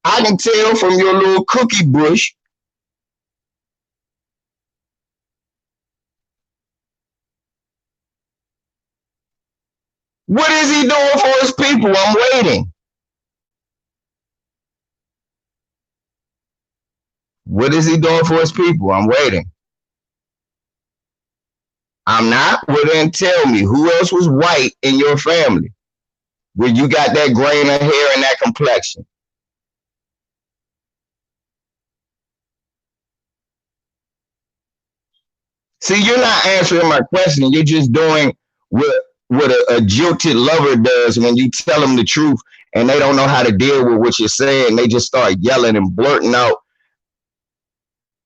I can tell from your little cookie bush. What is he doing for his people? I'm waiting. What is he doing for his people? I'm waiting. I'm not. Well, then tell me, who else was white in your family where you got that grain of hair and that complexion? See, you're not answering my question. You're just doing what a jilted lover does when you tell them the truth and they don't know how to deal with what you're saying. They just start yelling and blurting out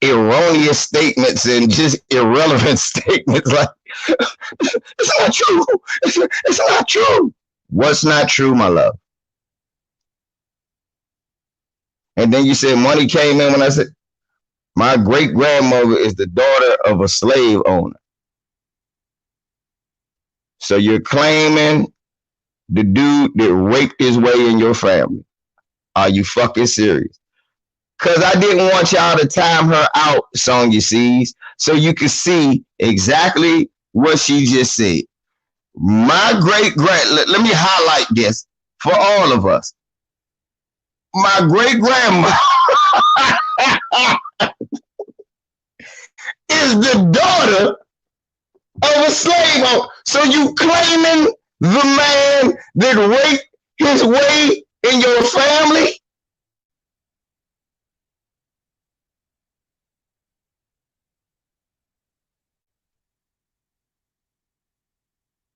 erroneous statements and just irrelevant statements like, it's not true. It's not true. What's not true, my love? And then you said money came in when I said, my great grandmother is the daughter of a slave owner. So you're claiming the dude that raped his way in your family. Are you fucking serious? Because I didn't want y'all to time her out, Sonya sees, so you could see exactly what she just said. My let me highlight this for all of us. My great grandma is the daughter of a slave owner. So you claiming the man that raped his way in your family?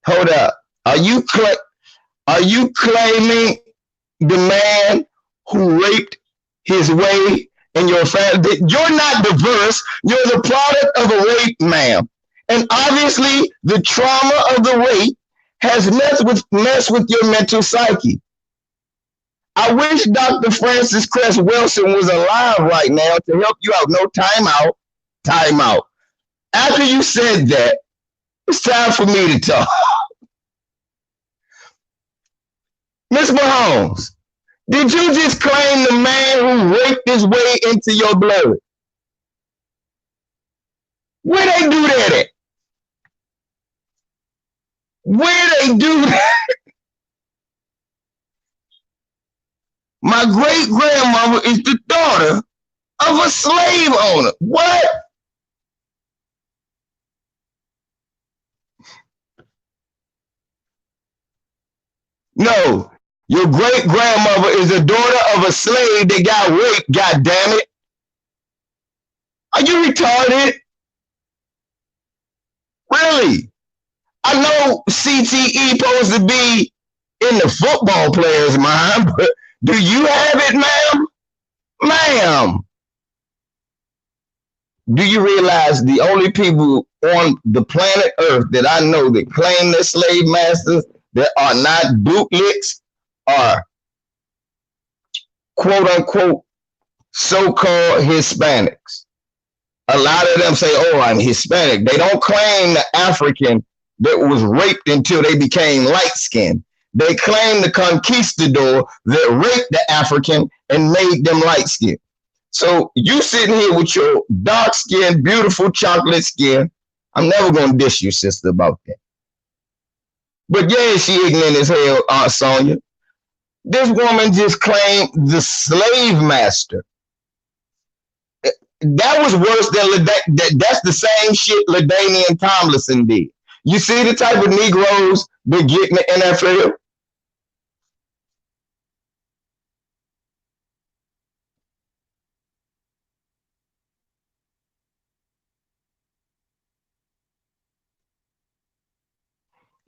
Hold up. Are you claiming the man who raped his way in your family? You're not diverse. You're the product of a rape, ma'am. And obviously, the trauma of the rape has messed with your mental psyche. I wish Dr. Francis Cress Wilson was alive right now to help you out. No, time out. Time out. After you said that, it's time for me to talk. Miss Mahomes, did you just claim the man who raped his way into your blood? Where they do that at? Where they do that? My great grandmother is the daughter of a slave owner. What? No, your great grandmother is the daughter of a slave that got raped. God damn it! Are you retarded? Really? I know CTE supposed to be in the football player's mind, but do you have it, ma'am? Ma'am, do you realize the only people on the planet Earth that I know that claim they're slave masters that are not bootlicks are quote unquote so-called Hispanics? A lot of them say, oh, I'm Hispanic. They don't claim the African that was raped until they became light-skinned. They claim the conquistador that raped the African and made them light-skinned. So you sitting here with your dark skin, beautiful chocolate skin. I'm never going to dish you, sister, about that. But yeah, she ignorant as hell, Aunt Sonia. This woman just claimed the slave master. That was worse than that's the same shit LaDainian Tomlinson did. You see the type of Negroes that get in the NFL?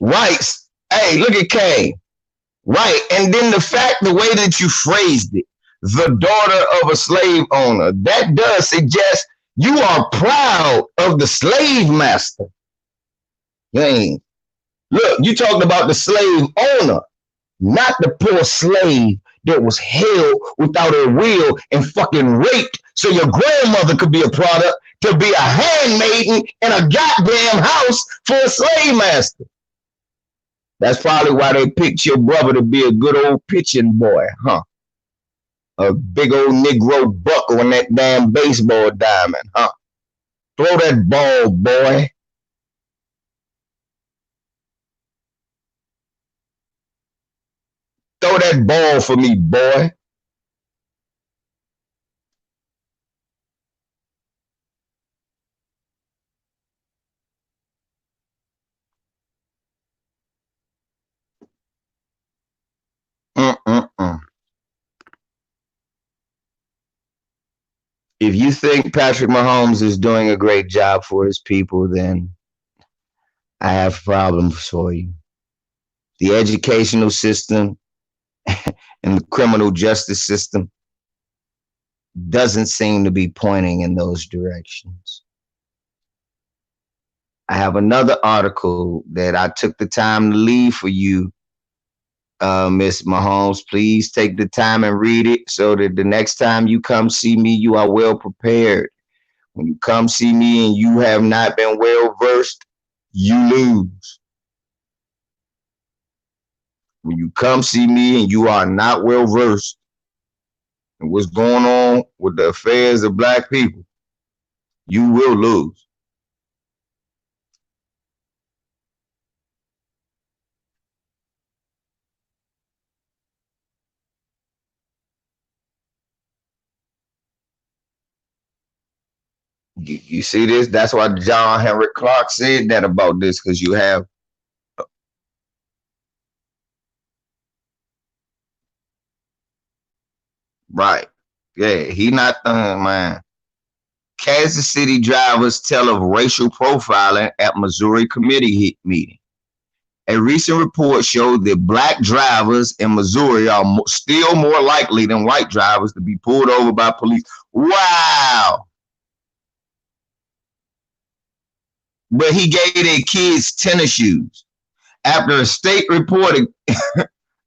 Rights. Hey, look at Kane. Right. And then the fact, the way that you phrased it, the daughter of a slave owner, that does suggest you are proud of the slave master. Dang. Look, you talked about the slave owner, not the poor slave that was held without a will and fucking raped so your grandmother could be a product to be a handmaiden in a goddamn house for a slave master. That's probably why they picked your brother to be a good old pitching boy, huh? A big old Negro buck on that damn baseball diamond, huh? Throw that ball, boy. Throw that ball for me, boy. Mm-mm-mm. If you think Patrick Mahomes is doing a great job for his people, then I have problems for you. The educational system and the criminal justice system doesn't seem to be pointing in those directions. I have another article that I took the time to leave for you, Miss Mahomes. Please take the time and read it so that the next time you come see me, you are well prepared. When you come see me and you have not been well versed, you lose. When you come see me and you are not well versed in what's going on with the affairs of black people, you will lose. You see this? That's why John Henry Clark said that about this, because you have right. Yeah, he not man. Kansas City drivers tell of racial profiling at Missouri committee meeting. A recent report showed that black drivers in Missouri are still more likely than white drivers to be pulled over by police. Wow. But he gave their kids tennis shoes. After a state report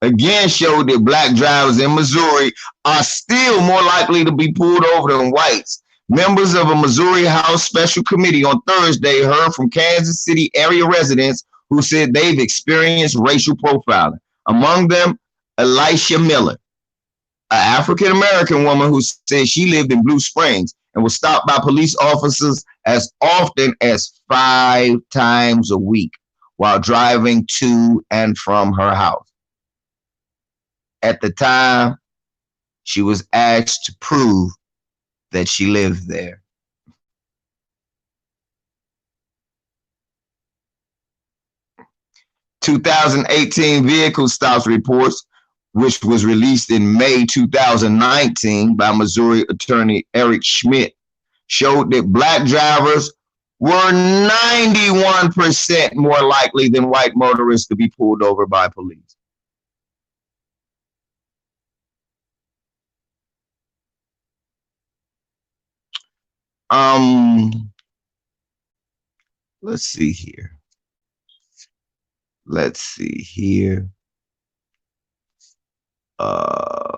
again showed that black drivers in Missouri are still more likely to be pulled over than whites. Members of a Missouri House Special Committee on Thursday heard from Kansas City area residents who said they've experienced racial profiling. Among them, Elisha Miller, an African-American woman who said she lived in Blue Springs and was stopped by police officers as often as 5 times a week while driving to and from her house. At the time, she was asked to prove that she lived there. "2018 vehicle stops reports, which was released in May 2019 by Missouri attorney Eric Schmidt, showed that black drivers were 91% more likely than white motorists to be pulled over by police. Um, let's see here. Let's see here. Uh,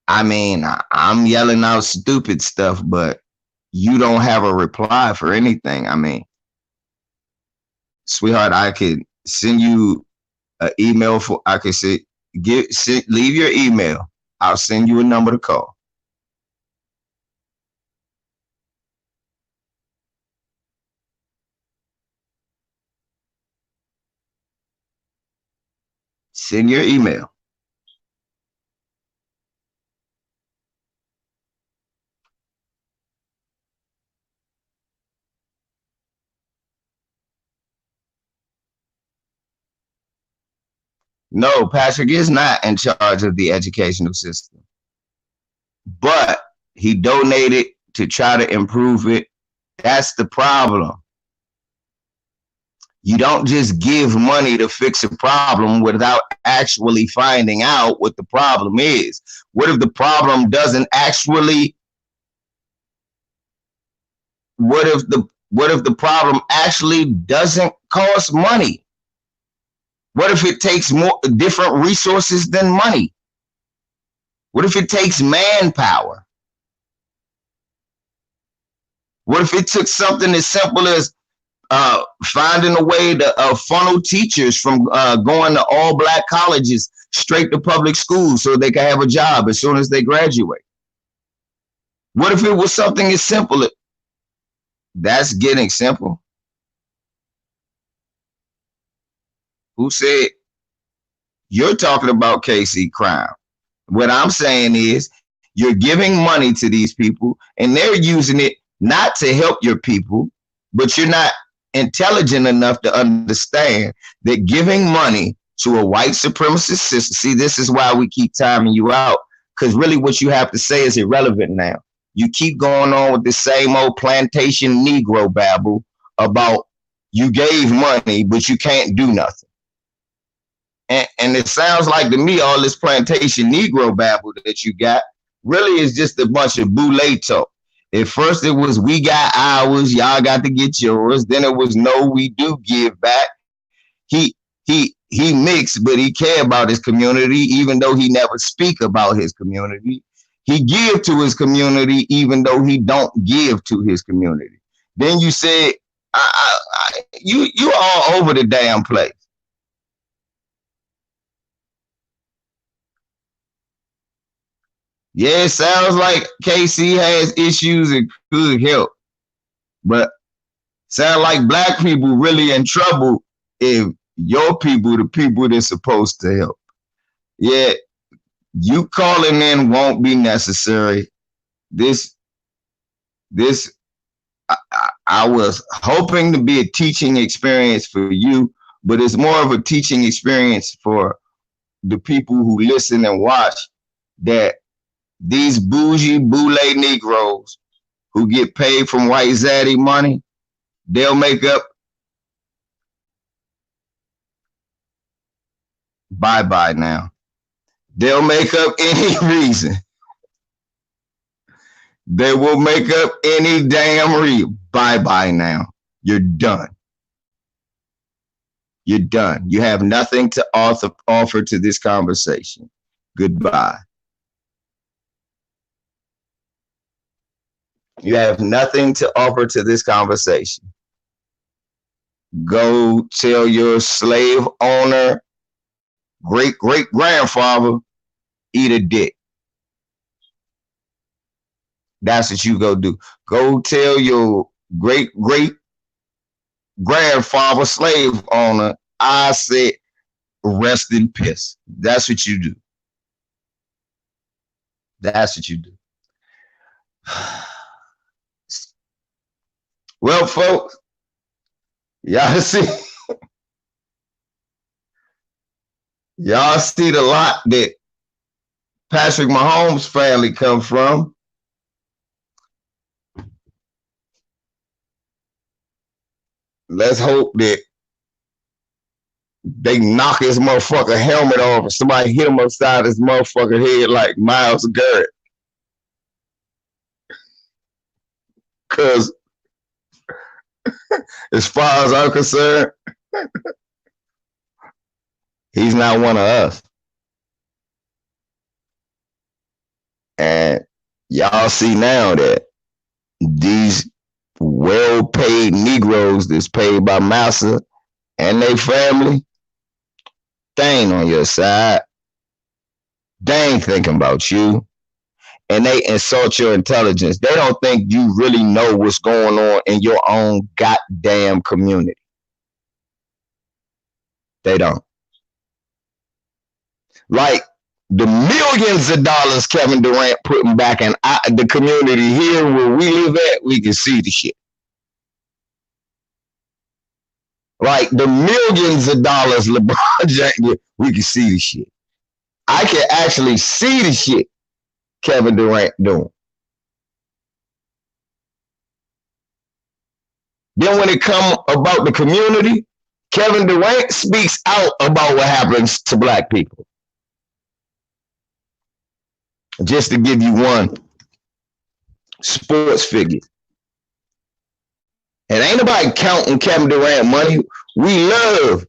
I mean, I'm yelling out stupid stuff, but you don't have a reply for anything. I mean, sweetheart, I could send you an email for. I could say, leave your email. I'll send you a number to call. Send your email. No, Patrick is not in charge of the educational system, but he donated to try to improve it. That's the problem. You don't just give money to fix a problem without actually finding out what the problem is. What if the problem doesn't actually what if the problem actually doesn't cost money? What if it takes more different resources than money? What if it takes manpower? What if it took something as simple as finding a way to funnel teachers from going to all black colleges straight to public schools so they can have a job as soon as they graduate? What if it was something as simple as that's getting simple? Who said you're talking about KC crime? What I'm saying is you're giving money to these people and they're using it not to help your people, but you're not intelligent enough to understand that giving money to a white supremacist system, see, this is why we keep timing you out, because really what you have to say is irrelevant now. You keep going on with the same old plantation Negro babble about you gave money, but you can't do nothing. And it sounds like to me all this plantation Negro babble that you got really is just a bunch of Boule talk. At first it was we got ours, y'all got to get yours. Then it was no, we do give back. He mixed, but he care about his community, even though he never speak about his community. He give to his community, even though he don't give to his community. Then you said, you all over the damn place. Yeah, it sounds like KC has issues and could help, but sound like black people really in trouble if your people, the people that's supposed to help. Yeah, you calling in won't be necessary. This, this, I was hoping to be a teaching experience for you, but it's more of a teaching experience for the people who listen and watch that these bougie boule Negroes who get paid from white zaddy money, they'll make up. Bye bye now. They'll make up any reason. They will make up any damn reason. Bye bye now. You're done. You're done. You have nothing to offer to this conversation. Goodbye. You have nothing to offer to this conversation. Go tell your slave owner, great great grandfather, eat a dick. That's what you go do. Go tell your great great grandfather slave owner, I said, rest in piss. That's what you do. That's what you do. Well, folks, y'all see, Y'all see the lot that Patrick Mahomes' family come from. Let's hope that they knock his motherfucker helmet off or somebody hit him upside his motherfucker head like Myles Garrett. Because as far as I'm concerned, he's not one of us. And y'all see now that these well-paid Negroes that's paid by massa and their family, they ain't on your side. They ain't thinking about you. And they insult your intelligence. They don't think you really know what's going on in your own goddamn community. They don't. Like the millions of dollars Kevin Durant putting back in the community here where we live at, we can see the shit. Like the millions of dollars LeBron James, we can see the shit. I can actually see the shit Kevin Durant doing. Then when it come about the community, Kevin Durant speaks out about what happens to black people. Just to give you one sports figure. And ain't nobody counting Kevin Durant money. We love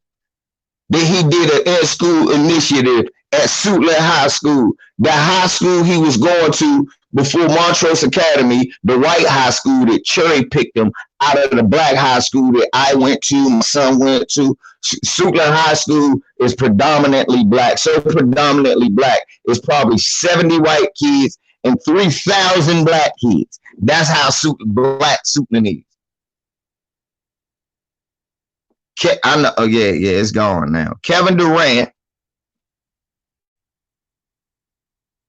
that he did an in-school initiative at Suitland High School, the high school he was going to before Montrose Academy, the white high school that cherry picked him out of the black high school that I went to, my son went to. Suitland High School is predominantly black. So predominantly black, it's probably 70 white kids and 3,000 black kids. That's how black Suitland is. I know. Oh yeah, it's gone now. Kevin Durant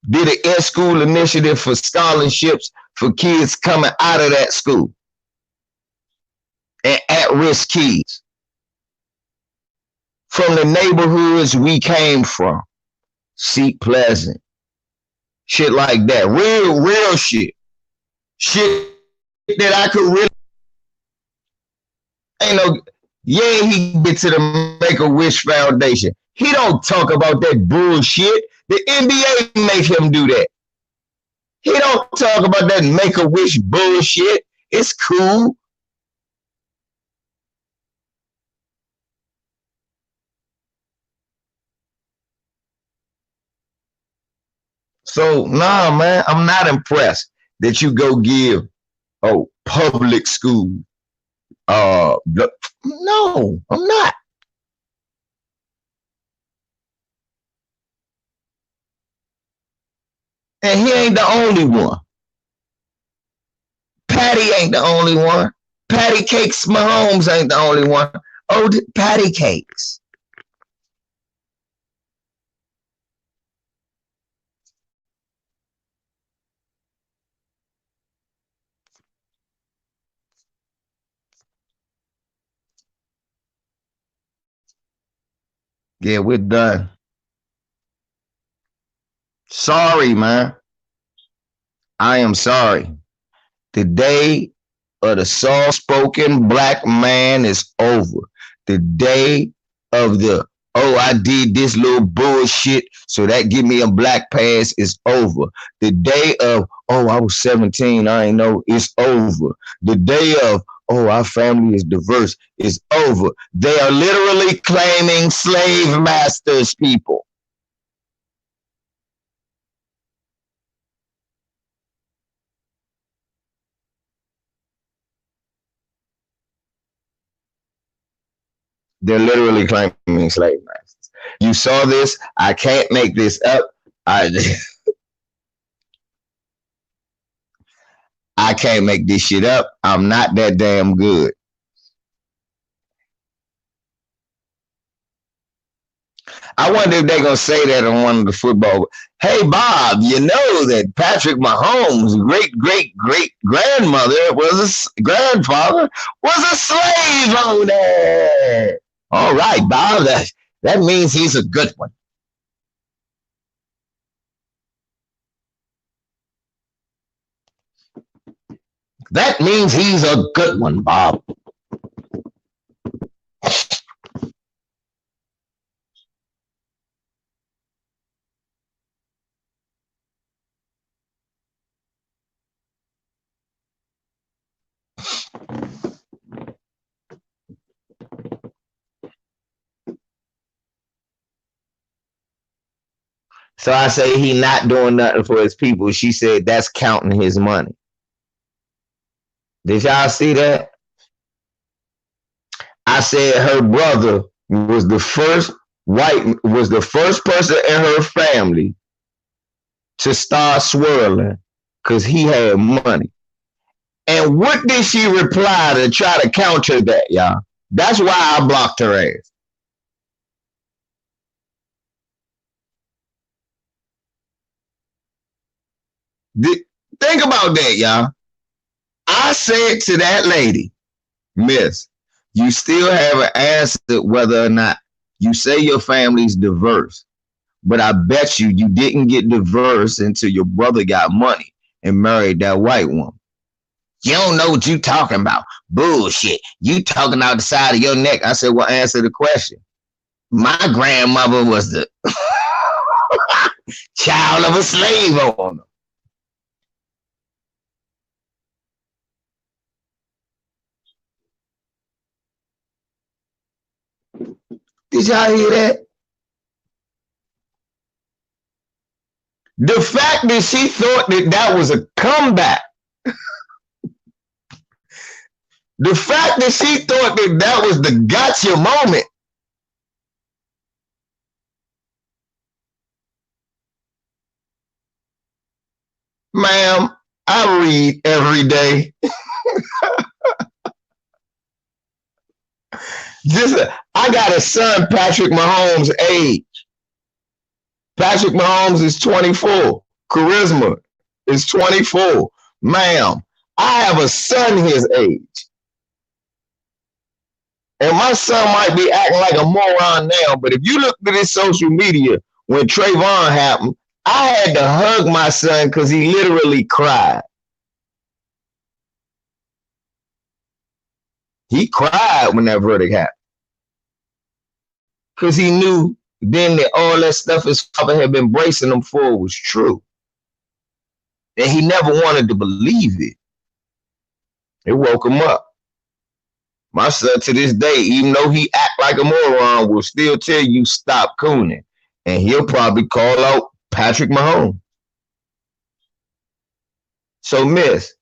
did an in-school initiative for scholarships for kids coming out of that school and at-risk kids from the neighborhoods we came from. Seat Pleasant. Shit like that. Real shit. Shit that I could really ain't no. Yeah, he get to the Make-A-Wish Foundation. He don't talk about that bullshit. The NBA make him do that. He don't talk about that Make-A-Wish bullshit. It's cool. So, nah, man, I'm not impressed that you go give, public school. No, I'm not. And he ain't the only one. Patty ain't the only one. Patty Cakes Mahomes ain't the only one. Oh, Patty Cakes. Yeah, we're done. Sorry, man. I am sorry. The day of the soft-spoken black man is over. The day of the, I did this little bullshit, so that give me a black pass is over. The day of, I was 17, I ain't know, it's over. The day of, our family is diverse is over. They are literally claiming slave masters, people. They're literally claiming slave masters. You saw this. I can't make this up. I can't make this shit up. I'm not that damn good. I wonder if they're going to say that on one of the football. Hey, Bob, you know that Patrick Mahomes' great-great-great-grandmother grandfather was a slave owner. All right, Bob, that means he's a good one. That means he's a good one, Bob. So I say he not doing nothing for his people. She said that's counting his money. Did y'all see that? I said her brother was the first person in her family to start swirling because he had money. And what did she reply to try to counter that, y'all? That's why I blocked her ass. Think about that, y'all. I said to that lady, Miss, you still haven't answered whether or not you say your family's diverse. But I bet you didn't get diverse until your brother got money and married that white woman. You don't know what you talking about. Bullshit. You talking out the side of your neck. I said, well, answer the question. My grandmother was the child of a slave owner. Did y'all hear that? The fact that she thought that was a comeback. The fact that she thought that was the gotcha moment. Ma'am, I read every day. I got a son, Patrick Mahomes' age. Patrick Mahomes is 24. Charisma is 24. Ma'am, I have a son his age. And my son might be acting like a moron now, but if you look at his social media when Trayvon happened, I had to hug my son because he literally cried. He cried when that verdict happened. Because he knew then that all that stuff his father had been bracing him for was true. And he never wanted to believe it. It woke him up. My son to this day, even though he act like a moron, will still tell you stop cooning. And he'll probably call out Patrick Mahomes. So miss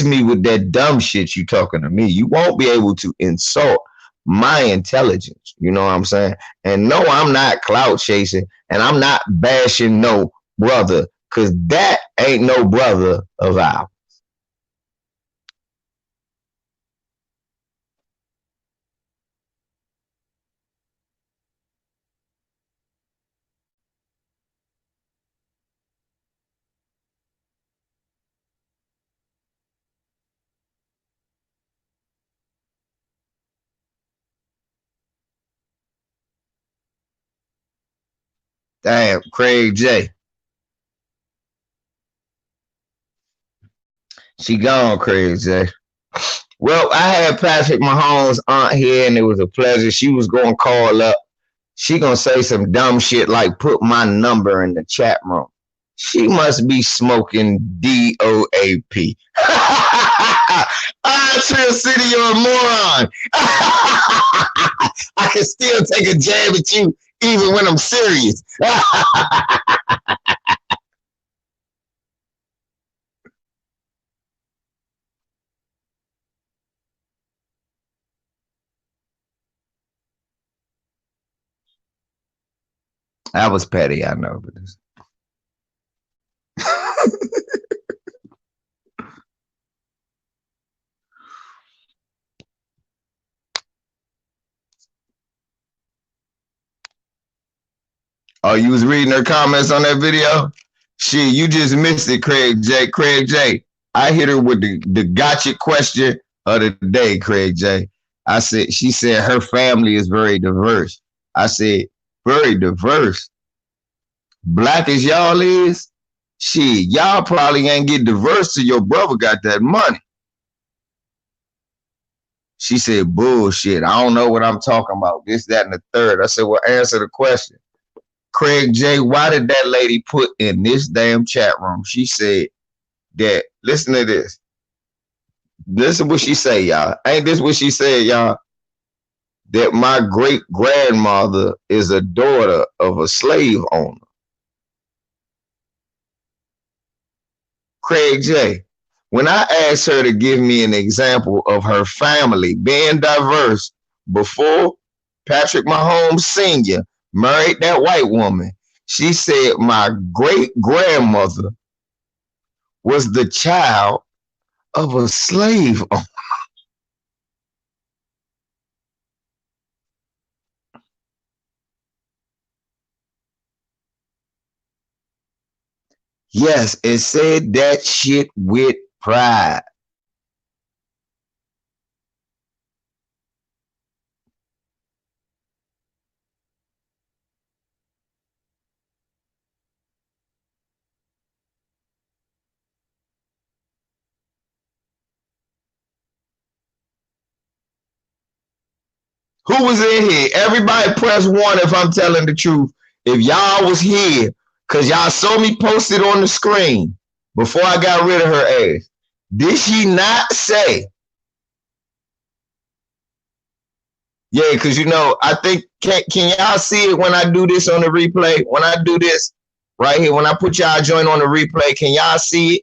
me with that dumb shit you talking to me. You won't be able to insult my intelligence. You know what I'm saying? And no, I'm not clout chasing and I'm not bashing no brother because that ain't no brother of ours. Damn, Craig J. She gone, Craig J. Well, I had Patrick Mahomes' aunt here, and it was a pleasure. She was going to call up. She going to say some dumb shit like put my number in the chat room. She must be smoking DOAP. Trill City, you're a moron. I can still take a jab at you even when I'm serious. That was petty, I know. But oh, you was reading her comments on that video? Shit, you just missed it, Craig J. Craig J. I hit her with the gotcha question of the day, Craig J. She said her family is very diverse. I said, very diverse. Black as y'all is, Shit, y'all probably ain't get divorced till your brother got that money. She said, bullshit. I don't know what I'm talking about. This, that, and the third. I said, well, answer the question. Craig J, why did that lady put in this damn chat room? She said that, listen to this. Listen what she say, y'all. Ain't this what she said, y'all? That my great grandmother is a daughter of a slave owner. Craig J, when I asked her to give me an example of her family being diverse before Patrick Mahomes Sr. married that white woman, she said my great grandmother was the child of a slave owner. Yes, it said that shit with pride. Who was in here? Everybody press one if I'm telling the truth. If y'all was here, because y'all saw me posted on the screen before I got rid of her ass. Did she not say? Yeah, because you know, I think, can y'all see it when I do this on the replay? When I do this right here, when I put y'all joint on the replay, can y'all see it?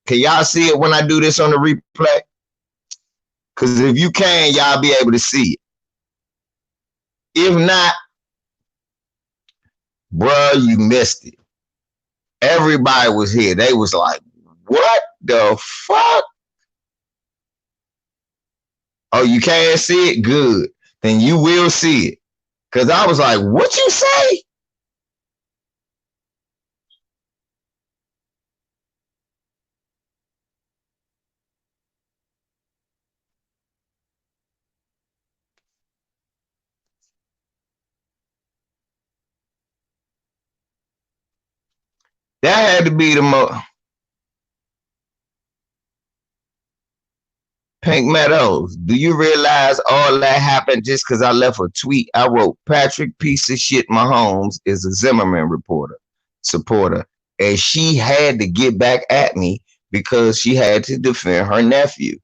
Can y'all see it when I do this on the replay? Because if you can, y'all be able to see it. If not, bruh, you missed it. Everybody was here. They was like, what the fuck? Oh, you can't see it? Good. Then you will see it. Because I was like, what you say? That had to be the most. Pink Meadows, do you realize all that happened just because I left a tweet? I wrote, Patrick piece of shit Mahomes is a Zimmerman supporter. And she had to get back at me because she had to defend her nephew.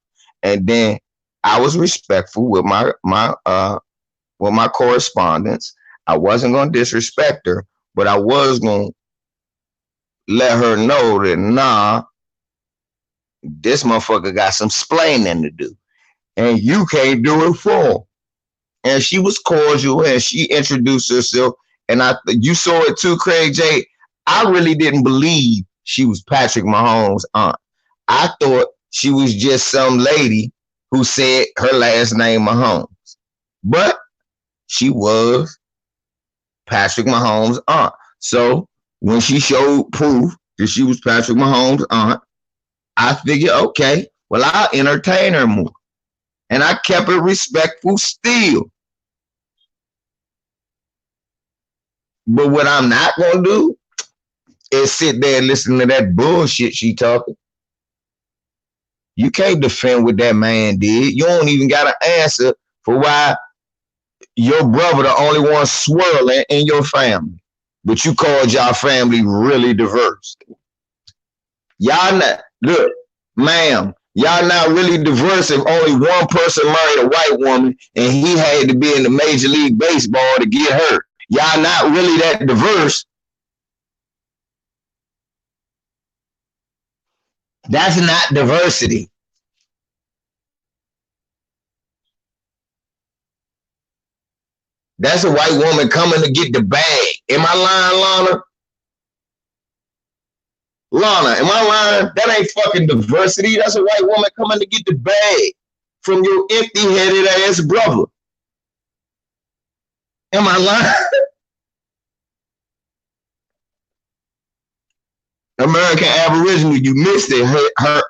And then I was respectful with my correspondence. I wasn't gonna disrespect her, but I was gonna let her know that nah, this motherfucker got some splaining to do. And you can't do it for her. And she was cordial and she introduced herself. And you saw it too, Craig J. I really didn't believe she was Patrick Mahomes' aunt. I thought she was just some lady who said her last name Mahomes. But she was Patrick Mahomes' aunt. So when she showed proof that she was Patrick Mahomes' aunt, I figured, okay, well, I'll entertain her more. And I kept it respectful still. But what I'm not going to do is sit there and listen to that bullshit she talking. You can't defend what that man did. You don't even got an answer for why your brother the only one swirling in your family. But you called y'all family really diverse. Y'all not, look, ma'am, y'all not really diverse if only one person married a white woman and he had to be in the Major League Baseball to get hurt. Y'all not really that diverse. That's not diversity. That's a white woman coming to get the bag. Am I lying, Lana? Lana, am I lying? That ain't fucking diversity. That's a white woman coming to get the bag from your empty-headed ass brother. Am I lying? American Aboriginal, you missed it.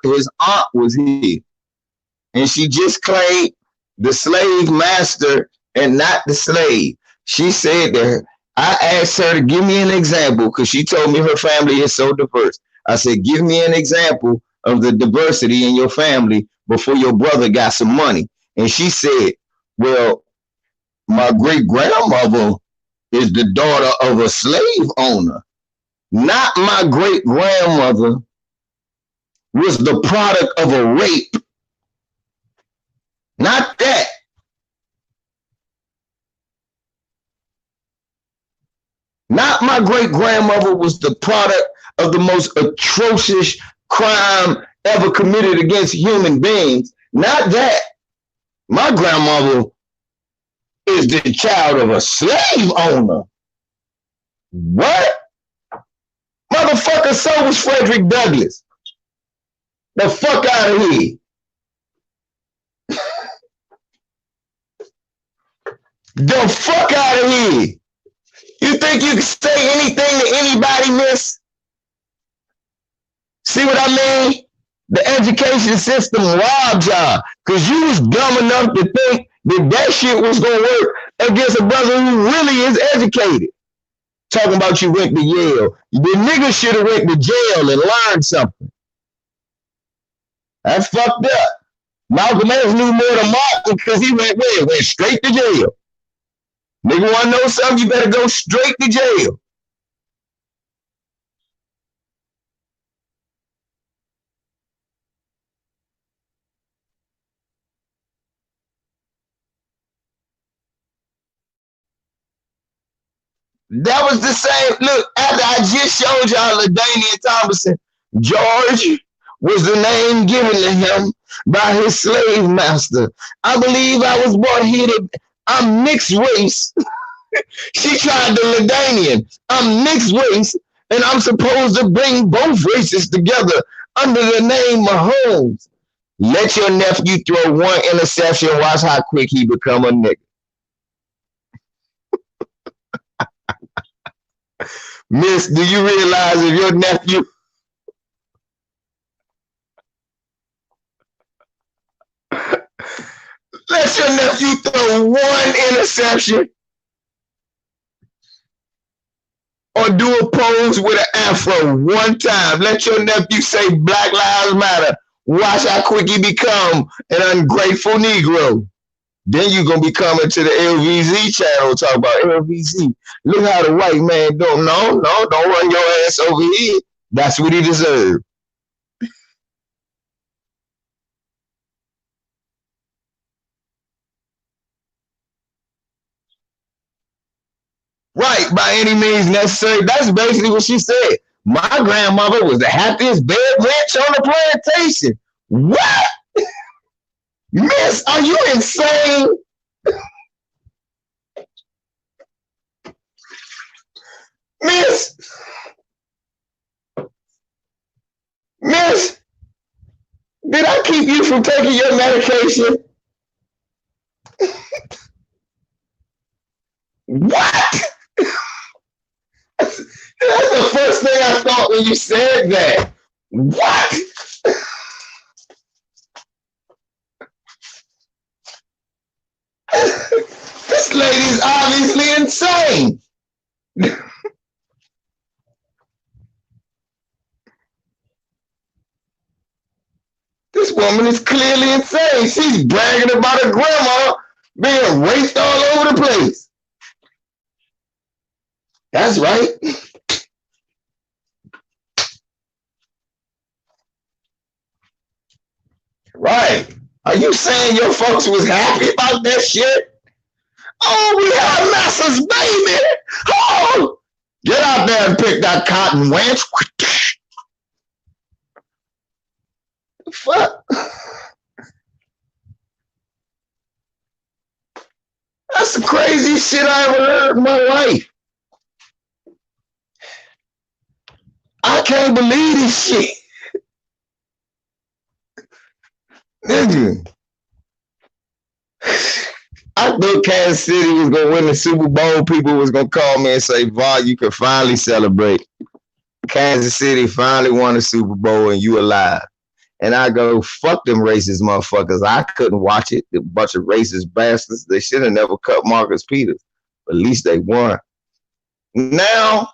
His aunt was here. And she just claimed the slave master and not the slave. She said that I asked her to give me an example because she told me her family is so diverse. I said, give me an example of the diversity in your family before your brother got some money. And she said, well, my great grandmother is the daughter of a slave owner. Not my great grandmother was the product of a rape. Not that. Not my great grandmother was the product of the most atrocious crime ever committed against human beings. Not that. My grandmother is the child of a slave owner. What? Motherfucker, so was Frederick Douglass. The fuck out of here. The fuck out of here. You think you can say anything to anybody, miss? See what I mean? The education system robbed y'all because you was dumb enough to think that shit was going to work against a brother who really is educated. Talking about you went to Yale. The nigga should have went to jail and learned something. That's fucked up. Malcolm X knew more than Martin because he went where? Went straight to jail. Nigga want to know something? You better go straight to jail. That was the same. Look, after I just showed y'all LaDainian Thompson, George was the name given to him by his slave master. I believe I was born here to, I'm mixed race. She tried the LaDainian. I'm mixed race, and I'm supposed to bring both races together under the name Mahomes. Let your nephew throw one interception. Watch how quick he become a nigga. Miss, do you realize if your nephew let your nephew throw one interception or do a pose with an afro one time? Let your nephew say Black Lives Matter. Watch how quick he become an ungrateful Negro. Then you're going to be coming to the LVZ channel talk about LVZ. Look how the white man don't run your ass over here. That's what he deserved. Right, by any means necessary. That's basically what she said. My grandmother was the happiest bed wench on the plantation. What? Miss, are you insane? Miss, did I keep you from taking your medication? What? That's the first thing I thought when you said that. What? This lady's obviously insane. This woman is clearly insane. She's bragging about her grandma being raped all over the place. That's right. Right. Are you saying your folks was happy about that shit? Oh, we have Massa's baby. Oh, get out there and pick that cotton, wench. Fuck. That's the craziest shit I ever heard in my life. I can't believe this shit. Nigga. I thought Kansas City was going to win the Super Bowl. People was going to call me and say, "Va, you can finally celebrate. Kansas City finally won the Super Bowl and you alive." And I go, fuck them racist motherfuckers. I couldn't watch it. A bunch of racist bastards. They should have never cut Marcus Peters. But at least they won. Now,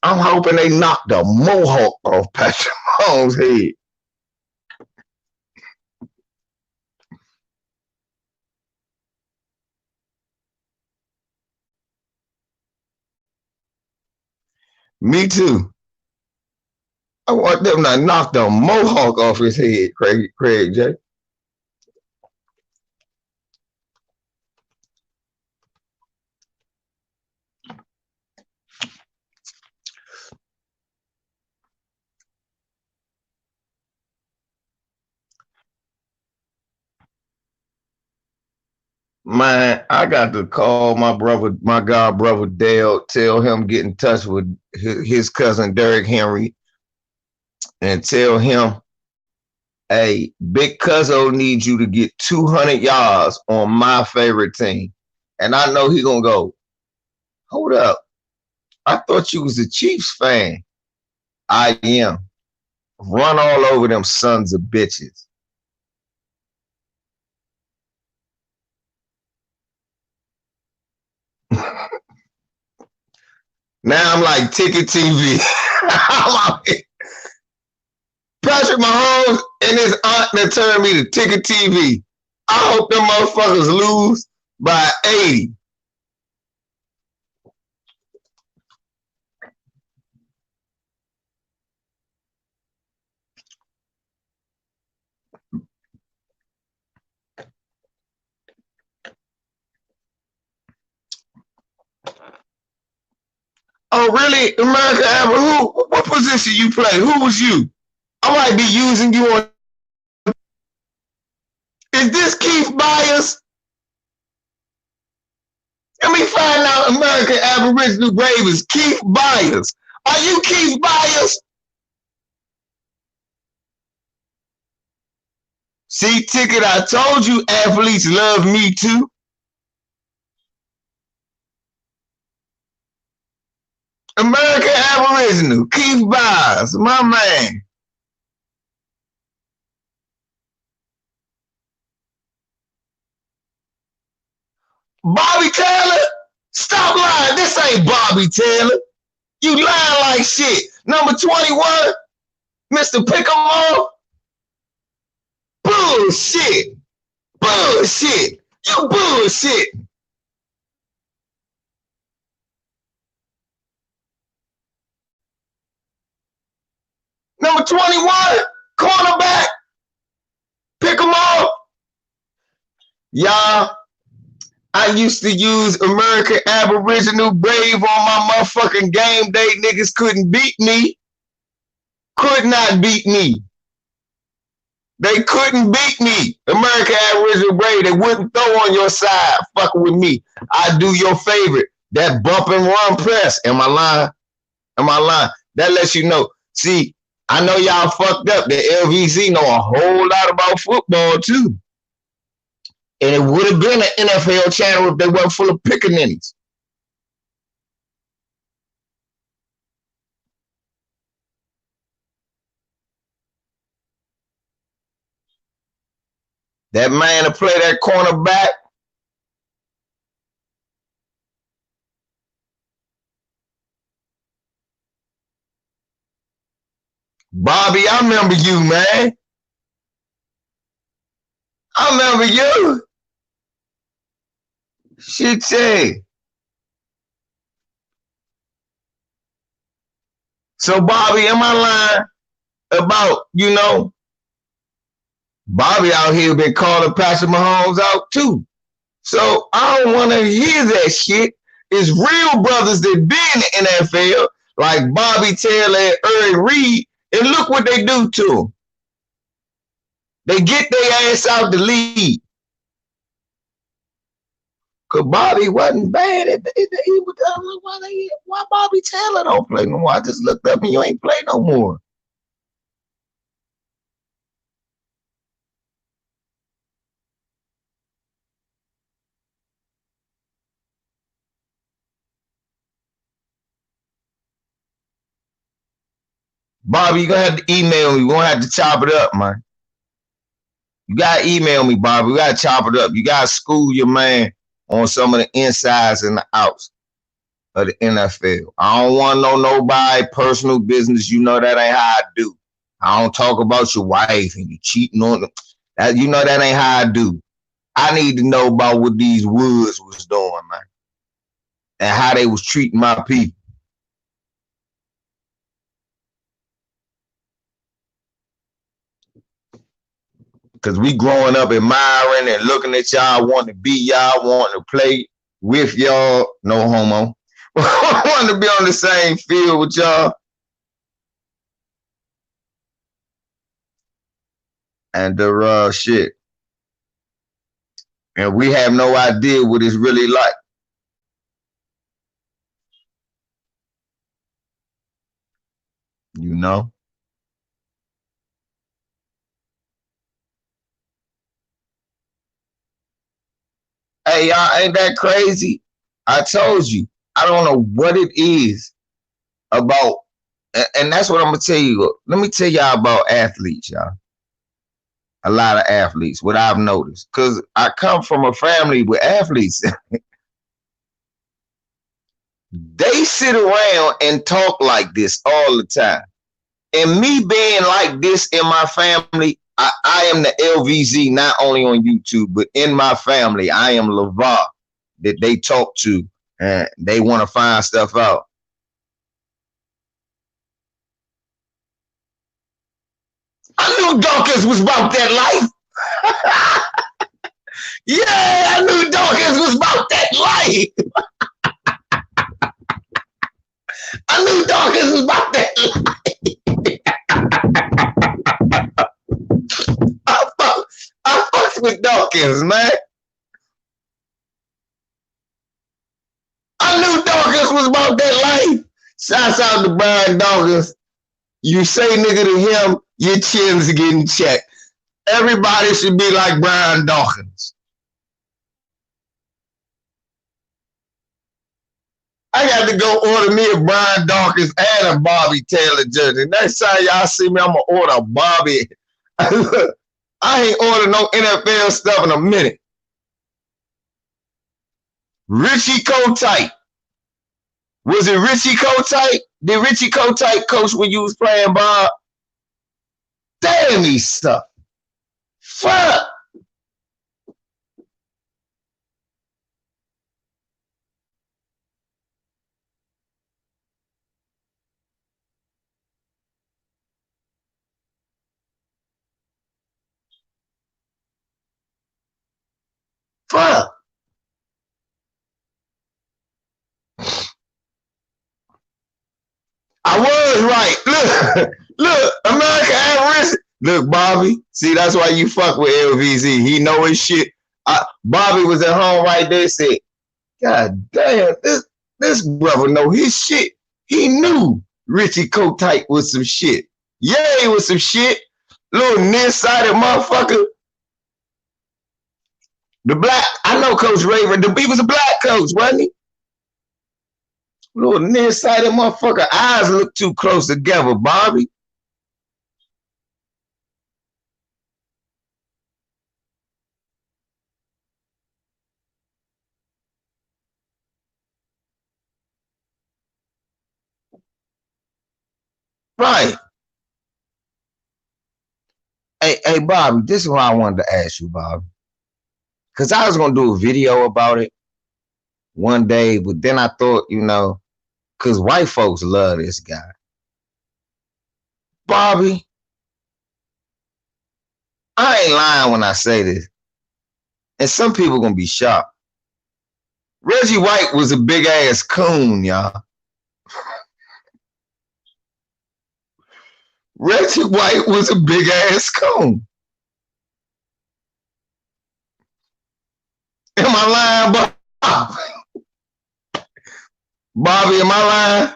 I'm hoping they knock the mohawk off Patrick Mahomes' head. Me too. I want them to knock the mohawk off his head, Craig J. Man, I got to call my brother, my god brother Dale, tell him get in touch with his cousin Derrick Henry and tell him, hey, Big Cuzzo needs you to get 200 yards on my favorite team. And I know he gonna go, hold up. I thought you was a Chiefs fan. I am. Run all over them sons of bitches. Now I'm like Ticket TV. Patrick Mahomes and his aunt that turned me to Ticket TV. I hope them motherfuckers lose by 80. Oh, really? America Ever? What position you play? Who was you? I might be using you on. Is this Keith Byers? Let me find out American Aboriginal Brave is Keith Byers. Are you Keith Byers? See, Ticket, I told you athletes love me too. American Aboriginal, Keith Byers, my man. Bobby Taylor? Stop lying. This ain't Bobby Taylor. You lying like shit. Number 21, Mr. Pickamore? Bullshit. Bullshit. You bullshit. Number 21, cornerback, Pickamore. Y'all, I used to use American Aboriginal Brave on my motherfucking game day. Niggas couldn't beat me. Could not beat me. They couldn't beat me. American Aboriginal Brave, they wouldn't throw on your side fucking with me. I do your favorite. That bump and run press. Am I lying? Am I lying? That lets you know. See, I know y'all fucked up. The LVC know a whole lot about football too. And it would have been an NFL channel if they weren't full of pickaninnies. That man to play that cornerback. Bobby, I remember you, man. I remember you. Shit, say. So, Bobby, am I lying about, Bobby out here been calling Patrick Mahomes out too. So I don't want to hear that shit. It's real brothers that be in the NFL, like Bobby Taylor and Eric Reed, and look what they do to them. They get their ass out the league. Cause Bobby wasn't bad at why Bobby Taylor don't play no more. I just looked up and you ain't play no more. Bobby, you're gonna have to email me. We're gonna have to chop it up, man. You gotta email me, Bobby. We gotta chop it up. You gotta school your man on some of the insides and the outs. of the NFL. I don't want to know nobody personal business. You know that ain't how I do. I don't talk about your wife and you cheating on them. That, you know that ain't how I do. I need to know about what these Woods was doing, man, and how they was treating my people. Because we growing up admiring and looking at y'all, wanting to be y'all, wanting to play with y'all. No homo. Wanting to be on the same field with y'all. And the shit. And we have no idea what it's really like. You know? Hey, y'all, ain't that crazy? I told you. I don't know what it is about. And that's what I'm going to tell you. Let me tell y'all about athletes, y'all. A lot of athletes, what I've noticed. Because I come from a family with athletes. They sit around and talk like this all the time. And me being like this in my family, I am the LVZ, not only on YouTube, but in my family, I am LeVar that they talk to and they want to find stuff out. I knew Dawkins was about that life. Yeah, I knew Dawkins was about that life. I knew Dawkins was about that life. I fucked with Dawkins, man. I knew Dawkins was about that life. Shouts out to Brian Dawkins. You say nigga to him, your chin's getting checked. Everybody should be like Brian Dawkins. I got to go order me a Brian Dawkins and a Bobby Taylor jersey. Next time y'all see me, I'm going to order a Bobby. I ain't ordered no NFL stuff in a minute. Richie Kotite. Was it Richie Kotite? Did Richie Kotite coach when you was playing, Bob? Damn, he sucked. Fuck. Fuck. I was right. Look, America had risk. Look, Bobby. See, that's why you fuck with LVZ. He know his shit. Bobby was at home right there. Said, "God damn, this brother know his shit. He knew Richie Kotite was some shit. Yeah, he was some shit. Little nearsighted motherfucker. The black. I know Coach Raven. He was a black coach, wasn't he? Little nearsighted motherfucker. Eyes look too close together, Bobby. Right. Hey, Bobby, this is what I wanted to ask you, Bobby. Because I was going to do a video about it one day, but then I thought, because white folks love this guy. Bobby, I ain't lying when I say this. And some people going to be shocked. Reggie White was a big ass coon, y'all. Reggie White was a big ass coon. Am I lying, Bob? Bobby, am I lying?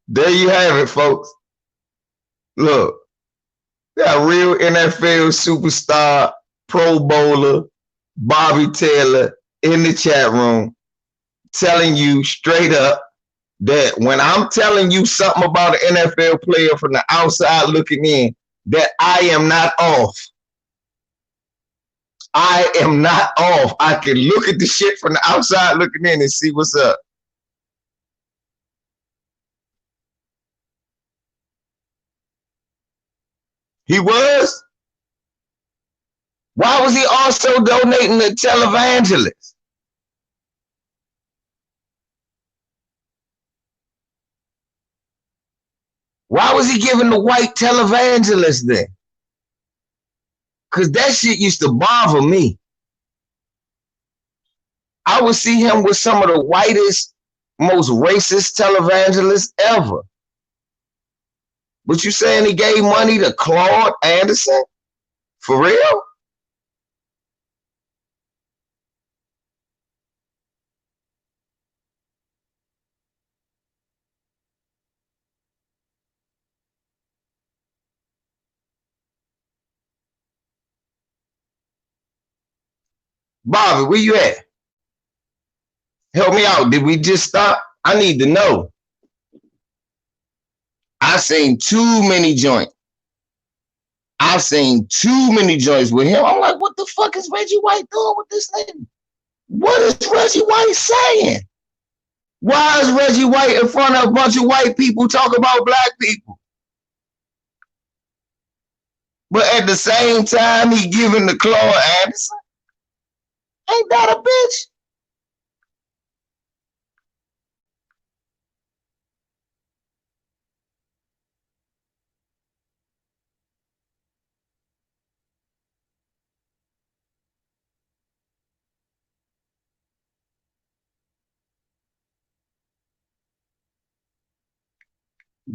There you have it, folks. Look, got real NFL superstar, Pro Bowler, Bobby Taylor in the chat room. telling you straight up that when I'm telling you something about an NFL player from the outside looking in, that I am not off. I am not off. I can look at the shit from the outside looking in and see what's up. He was? Why was he also donating to televangelists? Why was he giving the white televangelists then? Because that shit used to bother me. I would see him with some of the whitest, most racist televangelists ever. But you saying he gave money to Claude Anderson? For real? Bobby, where you at? Help me out. Did we just stop? I need to know. I seen too many joints. I've seen too many joints with him. I'm like, what the fuck is Reggie White doing with this thing? What is Reggie White saying? Why is Reggie White in front of a bunch of white people talking about black people? But at the same time, he giving the Claude Anderson? Ain't that a bitch?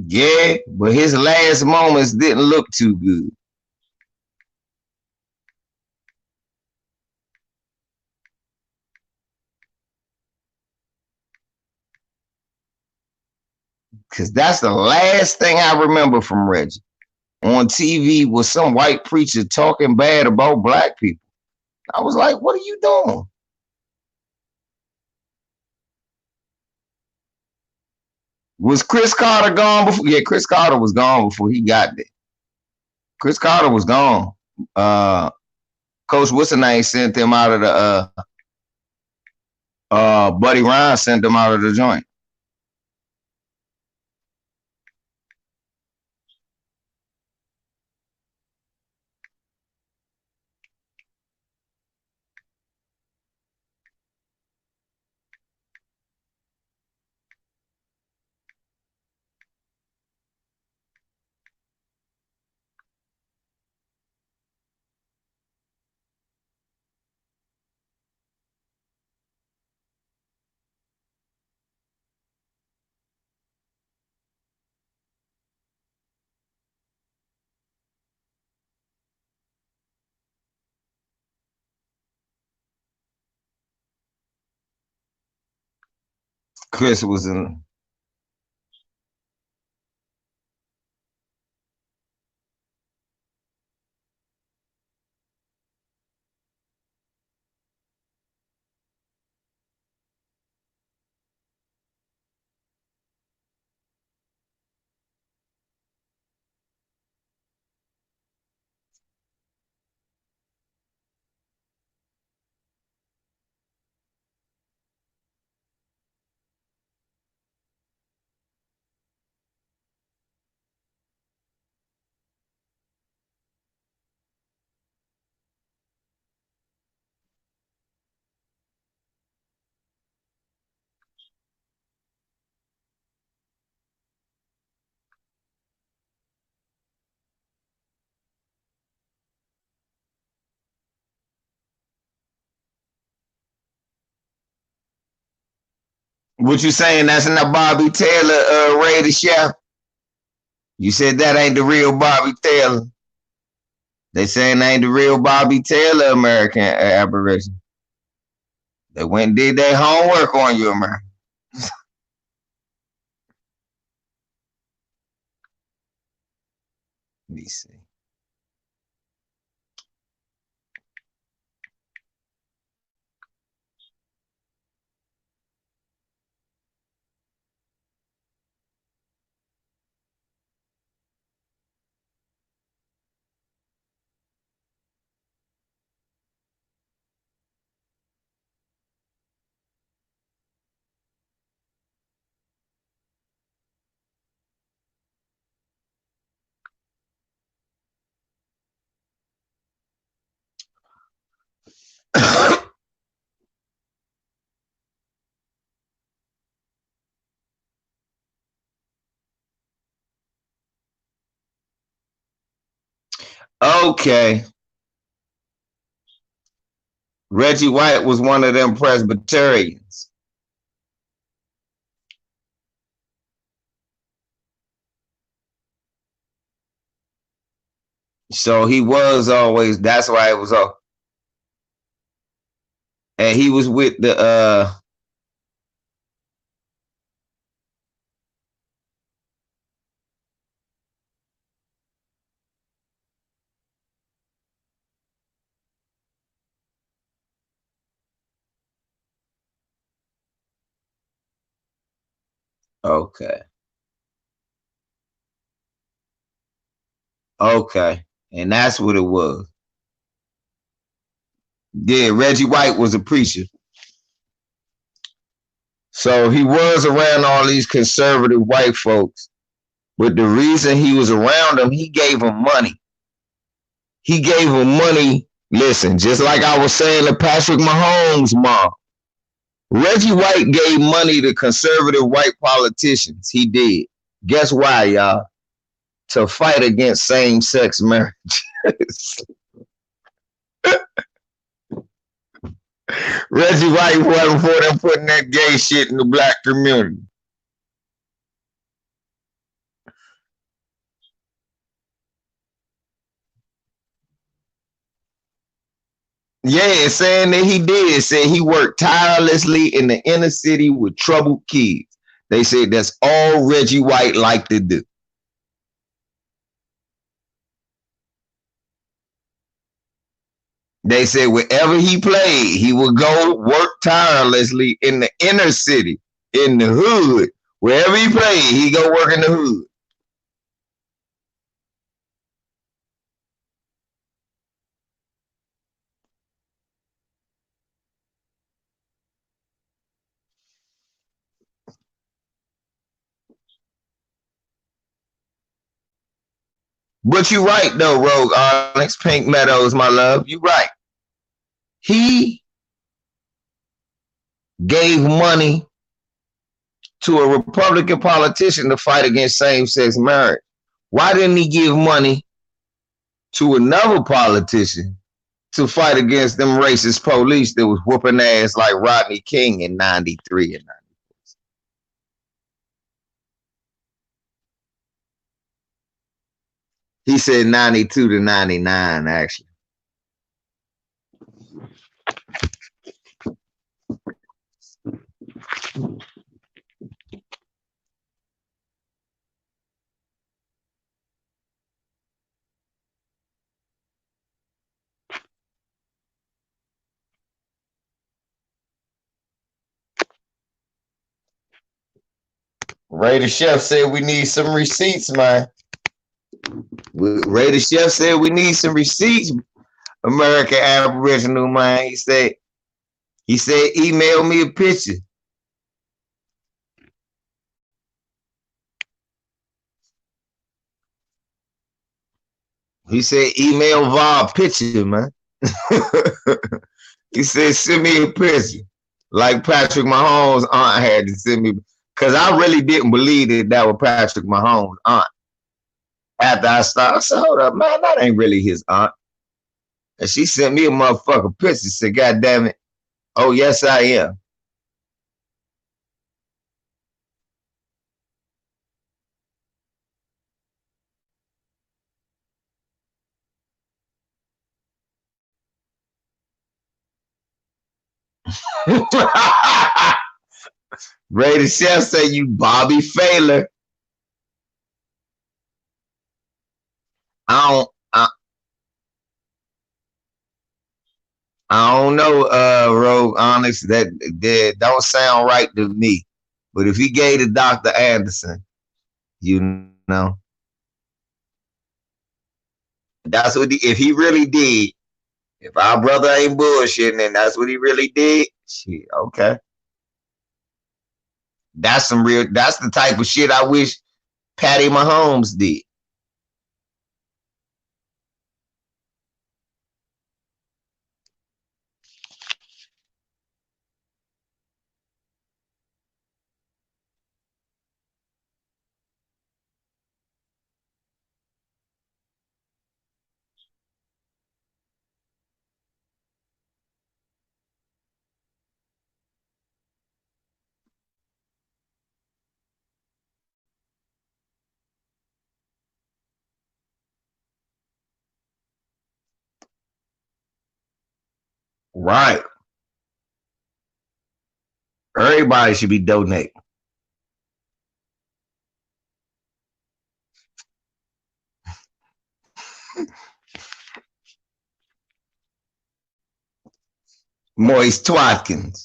Yeah, but his last moments didn't look too good. Because that's the last thing I remember from Reggie. On TV was some white preacher talking bad about black people. I was like, what are you doing? Was Chris Carter gone before? Yeah, Chris Carter was gone before he got there. Chris Carter was gone. Coach, what's the name? Sent him out of the Buddy Ryan sent him out of the joint. Chris was in. What you saying? That's not Bobby Taylor, Ray the Chef. You said that ain't the real Bobby Taylor. They saying that ain't the real Bobby Taylor, American Aberration. They went and did their homework on you, American. Let me see. Okay. Reggie White was one of them Presbyterians. So he was always, that's why it was all. And he was with the okay. Okay. And that's what it was. Yeah, Reggie White was a preacher. So he was around all these conservative white folks. But the reason he was around them, he gave them money. He gave them money. Listen, just like I was saying to Patrick Mahomes' mom, Reggie White gave money to conservative white politicians. He did. Guess why, y'all? To fight against same-sex marriage. Reggie White wasn't for them putting that gay shit in the black community. Yeah, saying that he did. Said he worked tirelessly in the inner city with troubled kids. They said that's all Reggie White liked to do. They said wherever he played, he would go work tirelessly in the inner city, in the hood. Wherever he played, he go work in the hood. But you right though, Rogue Onyx, Pink Meadows, my love. You right. He gave money to a Republican politician to fight against same-sex marriage. Why didn't he give money to another politician to fight against them racist police that was whooping ass like Rodney King in 93 and 90? He said 92 to 99, actually. Ray the Chef said we need some receipts, man. Ray the Chef said we need some receipts, American Aboriginal, man. He said, email me a picture. He said, email via picture, man. He said, send me a picture. Like Patrick Mahomes' aunt had to send me. Because I really didn't believe that was Patrick Mahomes' aunt. After I started, I said, hold up, man, that ain't really his aunt. And she sent me a motherfucking picture. Said, God damn it. Oh, yes, I am. Ray the Chef say you Bobby Failer. I don't I, I don't know, Rogue Honest. That don't sound right to me. But if he gave to Dr. Anderson, you know, that's what if he really did. If our brother ain't bullshitting and that's what he really did, shit, okay. That's the type of shit I wish Patty Mahomes did. Right. Everybody should be donating. Moist Twatkins.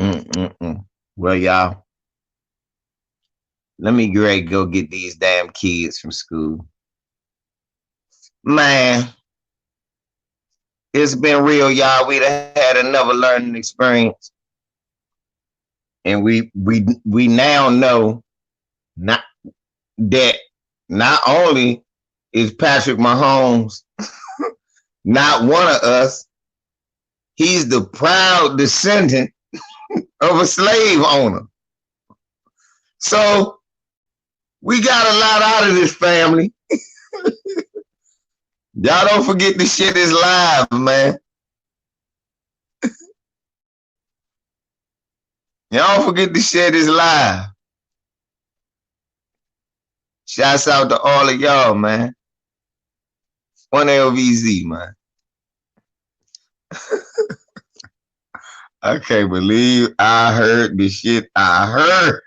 Mm-mm-mm. Well, y'all, let me go get these damn kids from school. Man, it's been real, y'all. We done had another learning experience, and we now know not that not only is Patrick Mahomes not one of us, he's the proud descendant of a slave owner. So we got a lot out of this family. Y'all don't forget this shit is live, man. Y'all don't forget this shit is live. Shouts out to all of y'all, man. One LVZ, man. I can't believe I heard the shit I heard.